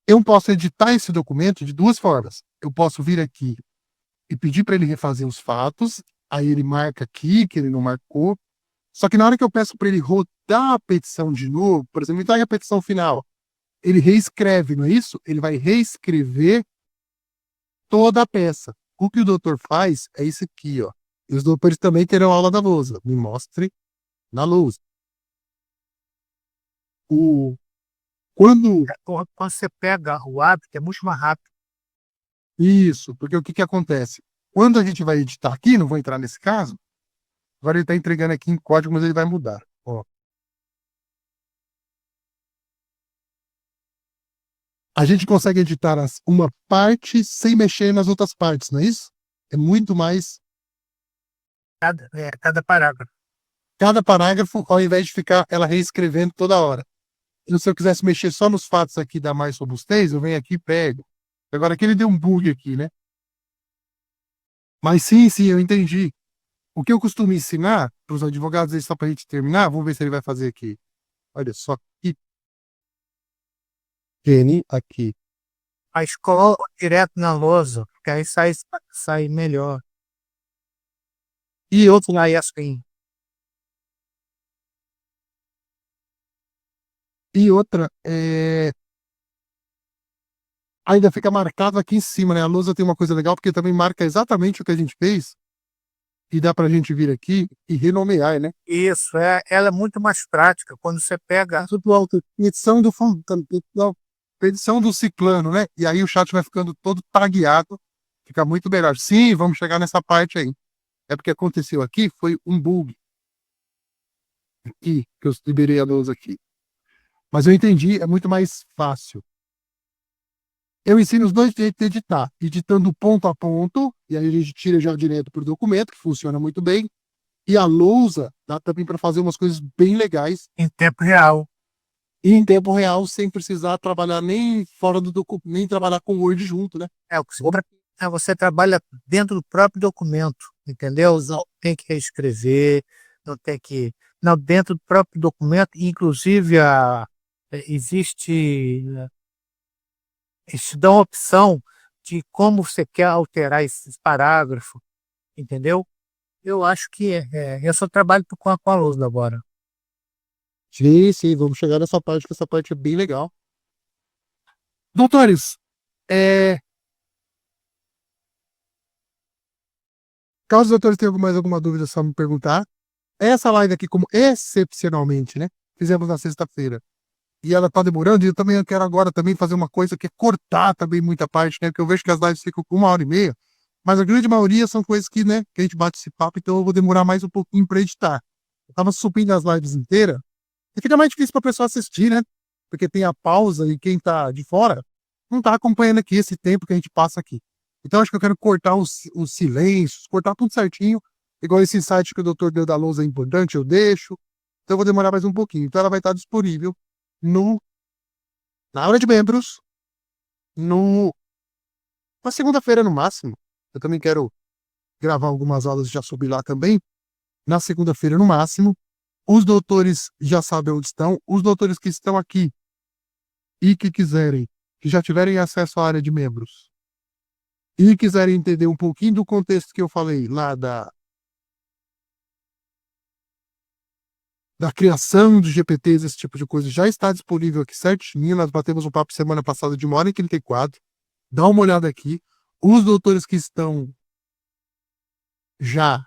Eu posso editar esse documento de duas formas. Eu posso vir aqui e pedir para ele refazer os fatos. Aí ele marca aqui que ele não marcou. Só que na hora que eu peço para ele rodar a petição de novo, por exemplo, me dá a petição final, ele reescreve, não é isso? Ele vai reescrever toda a peça. O que o doutor faz é isso aqui, ó. E os doutores também terão aula da lousa. Me mostre na lousa. Quando Quando você pega o hábito, é muito mais rápido. Isso, porque o que acontece? Quando a gente vai editar aqui, não vou entrar nesse caso, agora ele está entregando aqui em código, mas ele vai mudar. Ó. A gente consegue editar uma parte sem mexer nas outras partes, não é isso? É muito mais. Cada parágrafo. Cada parágrafo, ao invés de ficar ela reescrevendo toda hora. E se eu quisesse mexer só nos fatos aqui da mais robustez, eu venho aqui e pego. Agora aqui ele deu um bug aqui, né? Mas sim, eu entendi. O que eu costumo ensinar para os advogados, aí, só para a gente terminar, vamos ver se ele vai fazer aqui. Olha só aqui. N aqui. A escola direto na lousa, porque aí sai melhor. E outro aí assim. E outra, ainda fica marcado aqui em cima, né? A lousa tem uma coisa legal, porque também marca exatamente o que a gente fez. E dá pra gente vir aqui e renomear, né? Isso, ela é muito mais prática. Quando você pega. Tudo alto. Edição edição do ciclano, né? E aí o chat vai ficando todo tagueado. Fica muito melhor. Sim, vamos chegar nessa parte aí. É porque aconteceu aqui, foi um bug. Aqui, que eu liberei a lousa aqui. Mas eu entendi, é muito mais fácil. Eu ensino os dois jeitos de editar. Editando ponto a ponto, e aí a gente tira já direto para o documento, que funciona muito bem. E a lousa dá também para fazer umas coisas bem legais. Em tempo real. E em tempo real, sem precisar trabalhar nem fora do documento, nem trabalhar com o Word junto, né? O que você trabalha dentro do próprio documento, entendeu? Não tem que reescrever, não tem que. Não, dentro do próprio documento, inclusive existe eles te dão a opção de como você quer alterar esse parágrafo, entendeu? Eu acho que eu só trabalho com a lousa agora. Sim, vamos chegar nessa parte, que essa parte é bem legal. Doutores, caso os doutores tenham mais alguma dúvida, é só me perguntar. Essa live aqui, como excepcionalmente, né? Fizemos na sexta-feira. E ela tá demorando, e eu também quero agora também fazer uma coisa que é cortar também muita parte, né? Porque eu vejo que as lives ficam com 1h30, mas a grande maioria são coisas que, né, que a gente bate esse papo, então eu vou demorar mais um pouquinho para editar. Eu tava subindo as lives inteiras, e fica mais difícil para a pessoa assistir, né? Porque tem a pausa e quem tá de fora não tá acompanhando aqui esse tempo que a gente passa aqui. Então acho que eu quero cortar os silêncios, cortar tudo certinho, igual esse insight que o doutor deu da lousa é importante, eu deixo. Então eu vou demorar mais um pouquinho. Então ela vai estar disponível na aula de membros, na segunda-feira no máximo. Eu também quero gravar algumas aulas já sobre lá também. Na segunda-feira no máximo. Os doutores já sabem onde estão. Os doutores que estão aqui e que quiserem, que já tiverem acesso à área de membros e quiserem entender um pouquinho do contexto que eu falei lá da criação de GPTs, esse tipo de coisa, já está disponível aqui certinho. Nós batemos um papo semana passada de 1h34. Dá uma olhada aqui. Os doutores que estão já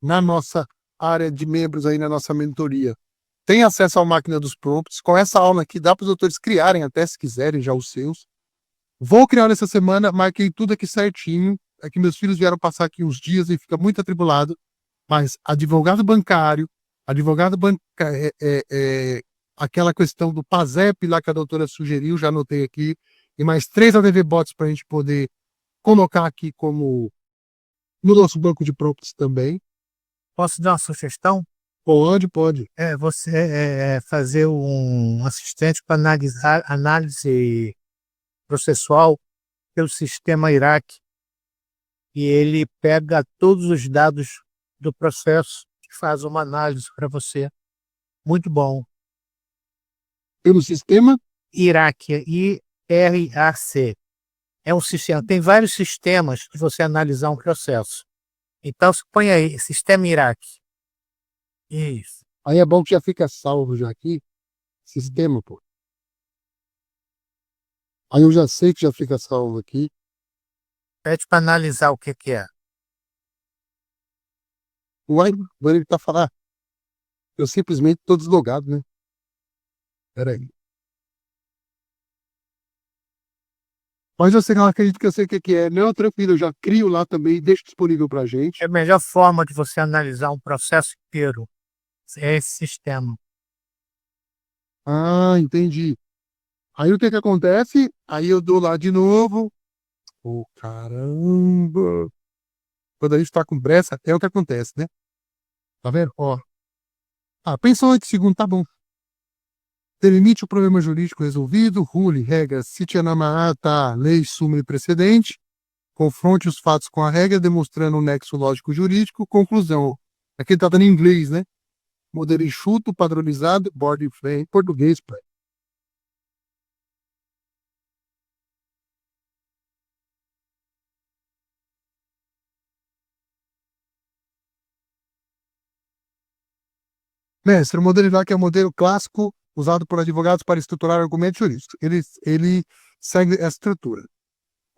na nossa área de membros aí na nossa mentoria têm acesso à máquina dos prompts. Com essa aula aqui dá para os doutores criarem até, se quiserem, já os seus. Vou criar essa semana, marquei tudo aqui certinho. É que meus filhos vieram passar aqui uns dias e fica muito atribulado. Mas advogado bancário, aquela questão do PASEP lá que a doutora sugeriu, já anotei aqui, e mais 3 ADV Bots para a gente poder colocar aqui como no nosso banco de prompts também. Posso dar uma sugestão? Pode. Você fazer um assistente para analisar análise processual pelo sistema IRAC, e ele pega todos os dados do processo e faz uma análise para você. Muito bom. Pelo sistema? IRAC, IRAC. É um sistema, tem vários sistemas de você analisar um processo. Então, você põe aí, sistema IRAC. Isso. Aí é bom que já fica salvo já aqui. Sistema, pô. Aí eu já sei que já fica salvo aqui. Pede para analisar o que é. Uai, agora ele tá falando. Eu simplesmente tô deslogado, né? Peraí. Mas eu sei que ela acredita que eu sei o que é. Não, tranquilo, eu já crio lá também e deixo disponível pra gente. É a melhor forma de você analisar um processo inteiro. É esse sistema. Ah, entendi. Aí o que acontece? Aí eu dou lá de novo. Oh, caramba! Quando a gente tá com pressa, é o que acontece, né? Tá vendo? Ó. Pensou 8 segundos, tá bom. Delimite o problema jurídico resolvido, rule, regra, cite na ata, lei, súmula e precedente, confronte os fatos com a regra, demonstrando um nexo lógico-jurídico, conclusão. Aqui tá dando em inglês, né? Modelo enxuto, padronizado, board frame, português, pai. Mestre, o modelo IRAC é o modelo clássico usado por advogados para estruturar argumentos jurídicos. Ele segue essa estrutura.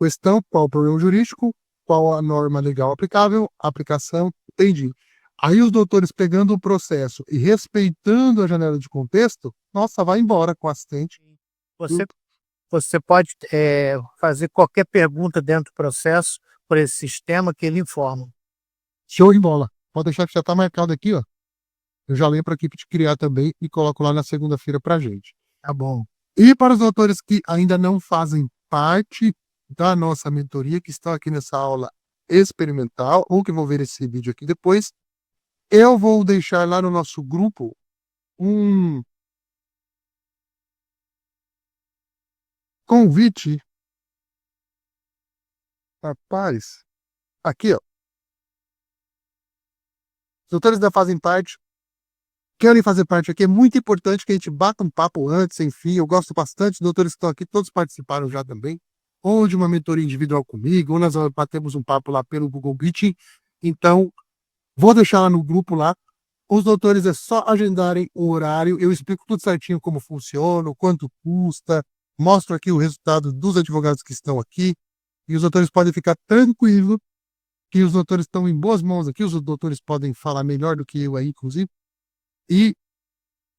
Questão, qual o problema jurídico, qual a norma legal aplicável, aplicação, entendi. Aí os doutores pegando o processo e respeitando a janela de contexto, nossa, vai embora com o assistente. Você pode fazer qualquer pergunta dentro do processo por esse sistema que ele informa. Show de bola. Pode deixar que já está marcado aqui, ó. Eu já leio para a equipe de criar também e coloco lá na segunda-feira para gente. Tá bom. E para os doutores que ainda não fazem parte da nossa mentoria, que estão aqui nessa aula experimental, ou que vão ver esse vídeo aqui depois, eu vou deixar lá no nosso grupo um convite. Rapaz, aqui, ó. Os doutores ainda fazem parte, querem fazer parte aqui. É muito importante que a gente bata um papo antes, enfim. Eu gosto bastante, os doutores que estão aqui, todos participaram já também. Ou de uma mentoria individual comigo, ou nós batemos um papo lá pelo Google Meeting. Então, vou deixar lá no grupo lá. Os doutores é só agendarem o horário. Eu explico tudo certinho como funciona, o quanto custa. Mostro aqui o resultado dos advogados que estão aqui. E os doutores podem ficar tranquilos que os doutores estão em boas mãos aqui. Os doutores podem falar melhor do que eu aí, inclusive. E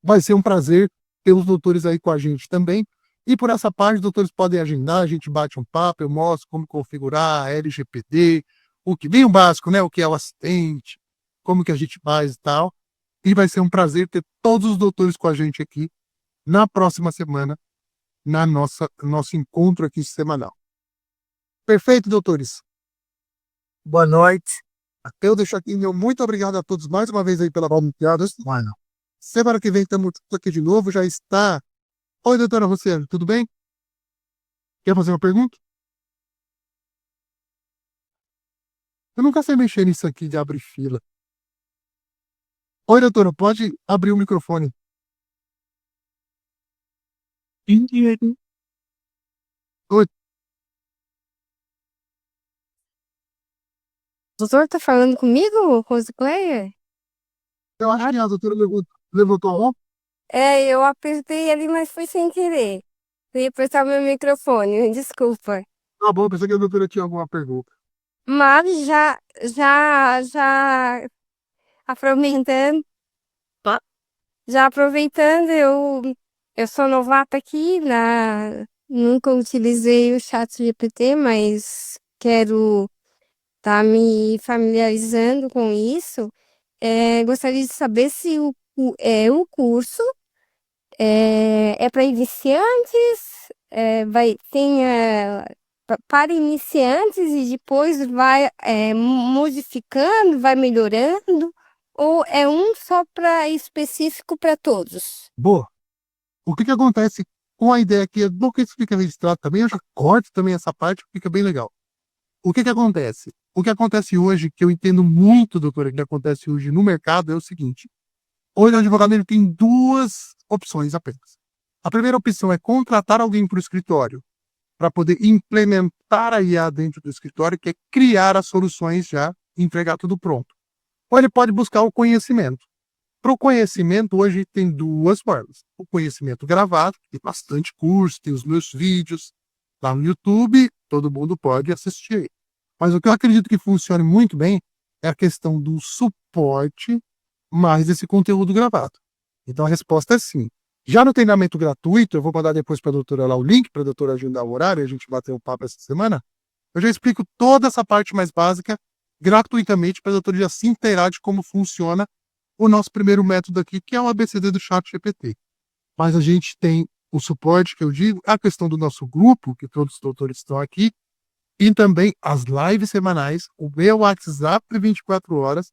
vai ser um prazer ter os doutores aí com a gente também. E por essa parte, os doutores podem agendar, a gente bate um papo, eu mostro como configurar a LGPD, o que bem o básico, né? O que é o assistente, como que a gente faz e tal. E vai ser um prazer ter todos os doutores com a gente aqui na próxima semana, na nosso encontro aqui semanal. Perfeito, doutores? Boa noite. Eu deixo aqui meu muito obrigado a todos mais uma vez aí pela palmeada. Mano, Semana que vem estamos aqui de novo, já está. Oi, doutora Rociane, tudo bem? Quer fazer uma pergunta? Eu nunca sei mexer nisso aqui de abrir fila. Oi, doutora, pode abrir o microfone. Oi, O doutor tá falando comigo, Rosicléia? eu acho que a doutora levantou a mão. Eu apertei ali, mas foi sem querer. Eu ia apertar meu microfone, desculpa. Tá bom, pensei que a doutora tinha alguma pergunta. Mas já aproveitando, já aproveitando, eu sou novata aqui, nunca utilizei o chat GPT, mas quero estar me familiarizando com isso. Gostaria de saber se o curso é para iniciantes, para iniciantes e depois vai modificando, vai melhorando, ou é um só para específico para todos? Boa. O que acontece com a ideia aqui? É bom que isso fica registrado também, eu já corto também essa parte, fica bem legal. O que acontece? O que acontece hoje, que eu entendo muito, doutora, que acontece hoje no mercado, é o seguinte. Hoje o advogado ele tem duas opções apenas. A primeira opção é contratar alguém para o escritório, para poder implementar a IA dentro do escritório, que é criar as soluções já, entregar tudo pronto. Ou ele pode buscar o conhecimento. Para o conhecimento, hoje tem duas formas. O conhecimento gravado, tem bastante curso, tem os meus vídeos lá no YouTube, todo mundo pode assistir. Mas o que eu acredito que funcione muito bem é a questão do suporte mais esse conteúdo gravado. Então a resposta é sim. Já no treinamento gratuito, eu vou mandar depois para a doutora lá o link, para a doutora agendar o horário, a gente bater um papo essa semana, eu já explico toda essa parte mais básica gratuitamente para a doutora já se inteirar de como funciona o nosso primeiro método aqui, que é o ABCD do Chat GPT. Mas a gente tem o suporte, que eu digo, a questão do nosso grupo, que todos os doutores estão aqui, e também as lives semanais, o meu WhatsApp de 24 horas,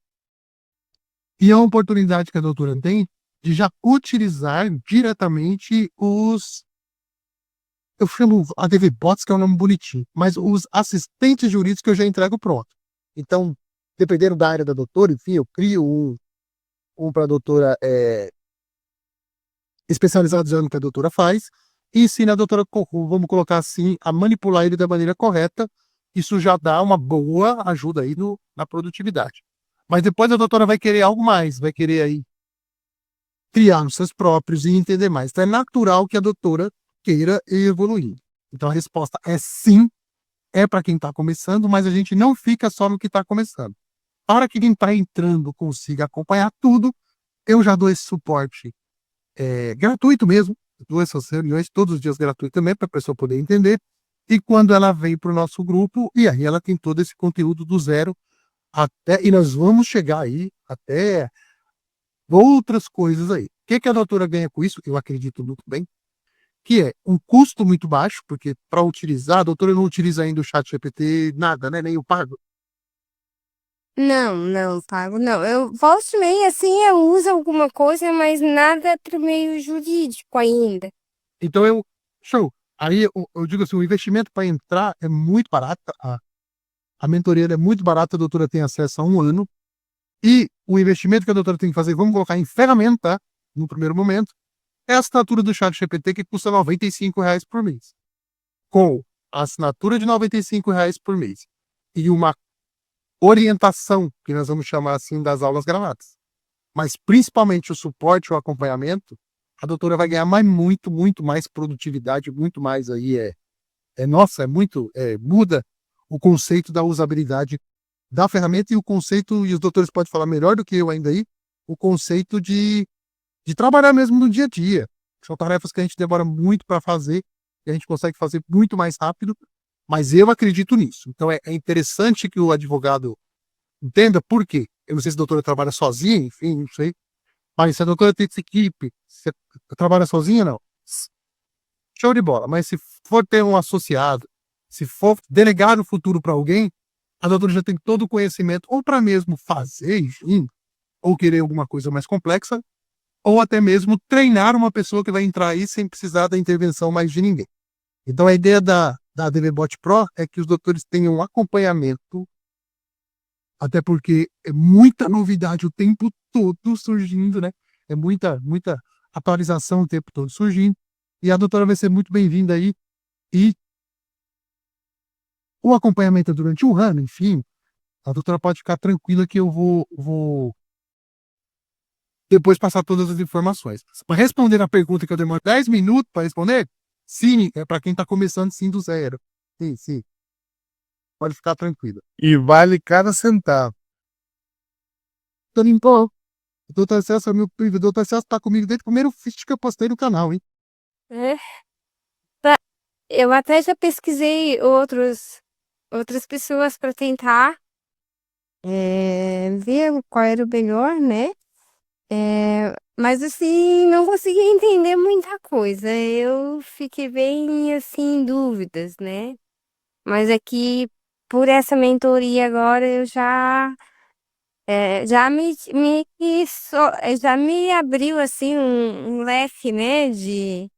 e a oportunidade que a doutora tem de já utilizar diretamente eu chamo ADV Bots, que é um nome bonitinho, mas os assistentes jurídicos que eu já entrego pronto. Então, dependendo da área da doutora, enfim, eu crio um para a doutora especializado no que a doutora faz, e ensina a doutora, vamos colocar assim, a manipular ele da maneira correta. Isso já dá uma boa ajuda aí na produtividade. Mas depois a doutora vai querer algo mais, vai querer aí criar os seus próprios e entender mais. Então é natural que a doutora queira evoluir. Então a resposta é sim, é para quem está começando, mas a gente não fica só no que está começando. Para que quem está entrando consiga acompanhar tudo, eu já dou esse suporte gratuito mesmo, dou essas reuniões todos os dias gratuito também, para a pessoa poder entender. E quando ela vem para o nosso grupo, e aí ela tem todo esse conteúdo do zero e nós vamos chegar aí até outras coisas aí. O que a doutora ganha com isso? Eu acredito muito bem, que é um custo muito baixo, porque para utilizar, a doutora não utiliza ainda o chat GPT, nada, né? Nem o pago. Não, pago não. Eu volto e meia, assim, eu uso alguma coisa, mas nada pro meio jurídico ainda. Então show. Aí eu digo assim, o investimento para entrar é muito barato, a mentoria é muito barata, a doutora tem acesso a 1 ano, e o investimento que a doutora tem que fazer, vamos colocar em ferramenta, no primeiro momento, é a assinatura do chat GPT, que custa R$95 por mês. Com a assinatura de R$95 por mês e uma orientação, que nós vamos chamar assim, das aulas gravadas, mas principalmente o suporte, o acompanhamento, a doutora vai ganhar muito, muito mais produtividade, muito mais aí, muda o conceito da usabilidade da ferramenta e o conceito, e os doutores podem falar melhor do que eu ainda aí, o conceito de trabalhar mesmo no dia a dia. São tarefas que a gente demora muito para fazer e a gente consegue fazer muito mais rápido, mas eu acredito nisso. Então é interessante que o advogado entenda por quê. Eu não sei se a doutora trabalha sozinha, enfim, não sei. Mas se a doutora tem essa equipe, você trabalha sozinha, não. Show de bola. Mas se for ter um associado, se for delegar no futuro para alguém, a doutora já tem todo o conhecimento, ou para mesmo fazer, enfim, ou querer alguma coisa mais complexa, ou até mesmo treinar uma pessoa que vai entrar aí sem precisar da intervenção mais de ninguém. Então, a ideia da DVBot Pro é que os doutores tenham acompanhamento, até porque é muita novidade o tempo todo surgindo, né? É muita atualização o tempo todo surgindo. E a doutora vai ser muito bem-vinda aí. E o acompanhamento é durante um ano, enfim, a doutora pode ficar tranquila que eu vou depois passar todas as informações. Para responder a pergunta que eu demoro 10 minutos para responder, sim, é para quem está começando sim do zero. Sim, sim. Pode ficar tranquila. E vale cada centavo. Bom, o doutor Celso é meu primo. O doutor Celso está comigo desde o primeiro vídeo que eu postei no canal, hein? É. Eu até já pesquisei outras pessoas para tentar ver qual era o melhor, né? Mas assim, não consegui entender muita coisa. Eu fiquei bem assim em dúvidas, né? Mas aqui, por essa mentoria agora, eu já já me abriu assim um leque, né? De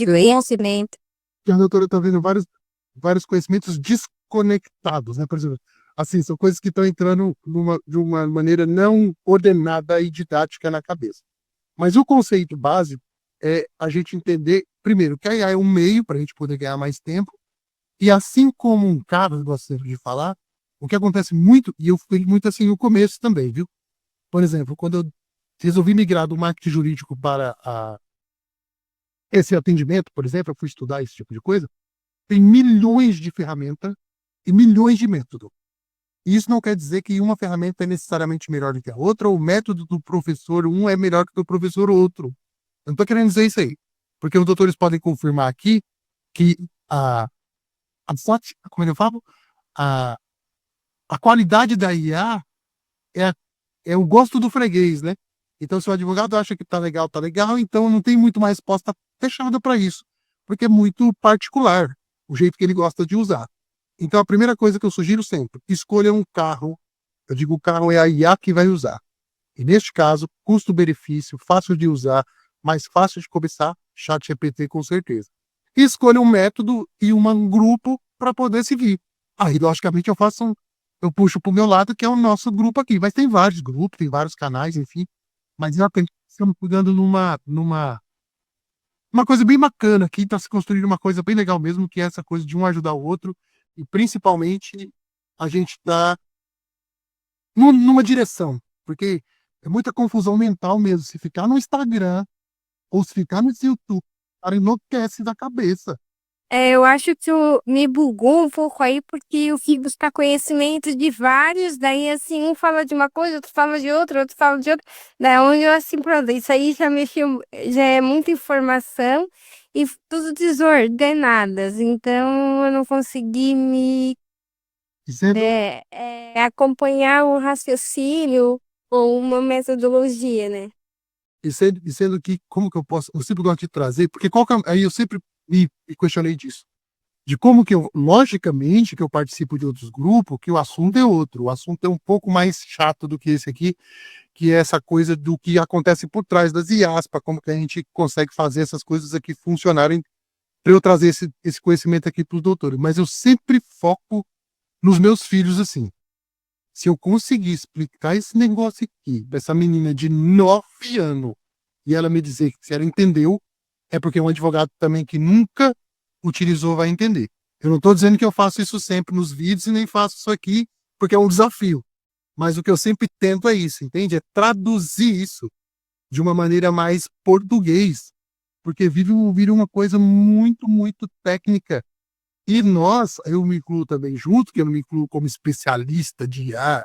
conhecimento. Que a doutora está vendo vários conhecimentos desconectados, né? Por exemplo, assim, são coisas que estão entrando de uma maneira não ordenada e didática na cabeça. Mas o conceito básico é a gente entender, primeiro, que a IA é um meio para a gente poder ganhar mais tempo, e assim como um cara, eu gosto sempre de falar, o que acontece muito, e eu fui muito assim no começo também, viu? Por exemplo, quando eu resolvi migrar do marketing jurídico para esse atendimento, por exemplo, eu fui estudar esse tipo de coisa, tem milhões de ferramentas e milhões de métodos. E isso não quer dizer que uma ferramenta é necessariamente melhor do que a outra, ou o método do professor um é melhor que o do professor outro. Eu não estou querendo dizer isso aí. Porque os doutores podem confirmar aqui que como eu falo, a, a qualidade da IA é o gosto do freguês, né? Então, se o advogado acha que tá legal, então não tem muito mais resposta fechada para isso. Porque é muito particular o jeito que ele gosta de usar. Então, a primeira coisa que eu sugiro sempre, escolha um carro. Eu digo, o carro é a IA que vai usar. E neste caso, custo-benefício, fácil de usar, mais fácil de começar, ChatGPT com certeza. E escolha um método e um grupo para poder seguir. Aí, logicamente, eu puxo para o meu lado, que é o nosso grupo aqui. Mas tem vários grupos, tem vários canais, enfim. Mas estamos cuidando numa coisa bem bacana aqui, está se construindo uma coisa bem legal mesmo, que é essa coisa de um ajudar o outro. E principalmente a gente está numa direção, porque é muita confusão mental mesmo. Se ficar no Instagram ou se ficar no YouTube, o cara enlouquece da cabeça. Eu acho que me bugou um pouco aí, porque eu fui buscar conhecimento de vários, daí assim, um fala de uma coisa, outro fala de outra, outro fala de outra, daí onde eu assim, pronto, isso aí já mexeu, já é muita informação e tudo desordenadas, então eu não consegui acompanhar um raciocínio ou uma metodologia, né? Sendo que, como que eu sempre gosto de trazer, porque aí eu sempre me questionei disso, de como que logicamente que eu participo de outros grupos, que o assunto é outro, o assunto é um pouco mais chato do que esse aqui, que é essa coisa do que acontece por trás das IAs, para como que a gente consegue fazer essas coisas aqui funcionarem, para eu trazer esse conhecimento aqui para os doutores. Mas eu sempre foco nos meus filhos assim. Se eu conseguir explicar esse negócio aqui, dessa menina de 9 anos, e ela me dizer que se ela entendeu, é porque um advogado também que nunca utilizou vai entender. Eu não estou dizendo que eu faço isso sempre nos vídeos e nem faço isso aqui porque é um desafio. Mas o que eu sempre tento é isso, entende? É traduzir isso de uma maneira mais português. Porque vira uma coisa muito, muito técnica. E nós, eu me incluo também junto, que eu não me incluo como especialista de IA,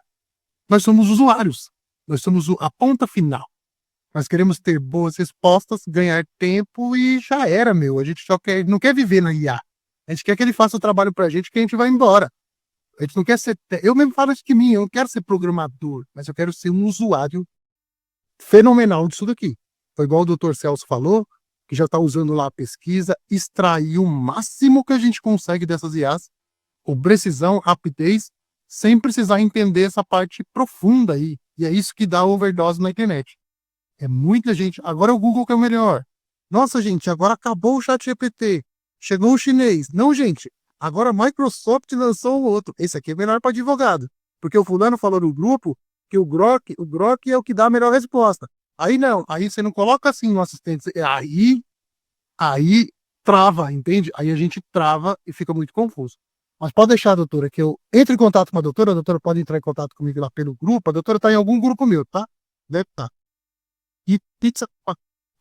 nós somos usuários. Nós somos a ponta final. Nós queremos ter boas respostas, ganhar tempo e já era, meu. A gente não quer viver na IA. A gente quer que ele faça o trabalho pra gente, que a gente vai embora. A gente não quer ser... Eu mesmo falo isso de mim, eu não quero ser programador, mas eu quero ser um usuário fenomenal disso daqui. Foi igual o doutor Celso falou, que já está usando lá a pesquisa, extrair o máximo que a gente consegue dessas IAs, com precisão, rapidez sem precisar entender essa parte profunda aí. E é isso que dá overdose na internet. É muita gente. Agora o Google que é o melhor. Nossa, gente, agora acabou o ChatGPT. Chegou o chinês. Não, gente. Agora a Microsoft lançou um outro. Esse aqui é melhor para advogado. Porque o fulano falou no grupo que o Grok é o que dá a melhor resposta. Aí não. Aí você não coloca assim no assistente. Aí trava, entende? Aí a gente trava e fica muito confuso. Mas pode deixar, doutora, que eu entre em contato com a doutora pode entrar em contato comigo lá pelo grupo, a doutora está em algum grupo meu, tá? Deve estar. E pizza,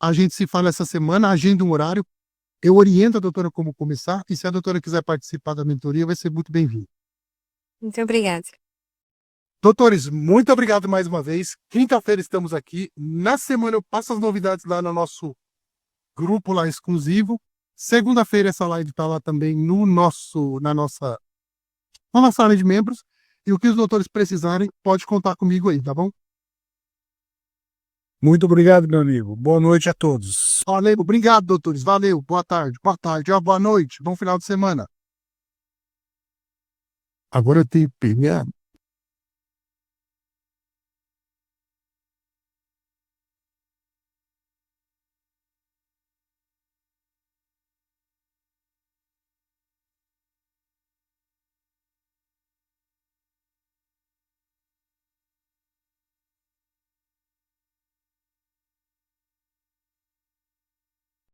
a gente se fala essa semana, agenda um horário, eu oriento a doutora como começar, e se a doutora quiser participar da mentoria, vai ser muito bem-vindo. Muito obrigada. Doutores, muito obrigado mais uma vez. Quinta-feira estamos aqui. Na semana eu passo as novidades lá no nosso grupo lá exclusivo. Segunda-feira essa live está lá também na nossa área de membros. E o que os doutores precisarem, pode contar comigo aí, tá bom? Muito obrigado, meu amigo. Boa noite a todos. Valeu, obrigado, doutores. Valeu, boa tarde, boa noite, bom final de semana. Agora eu tenho que pegar.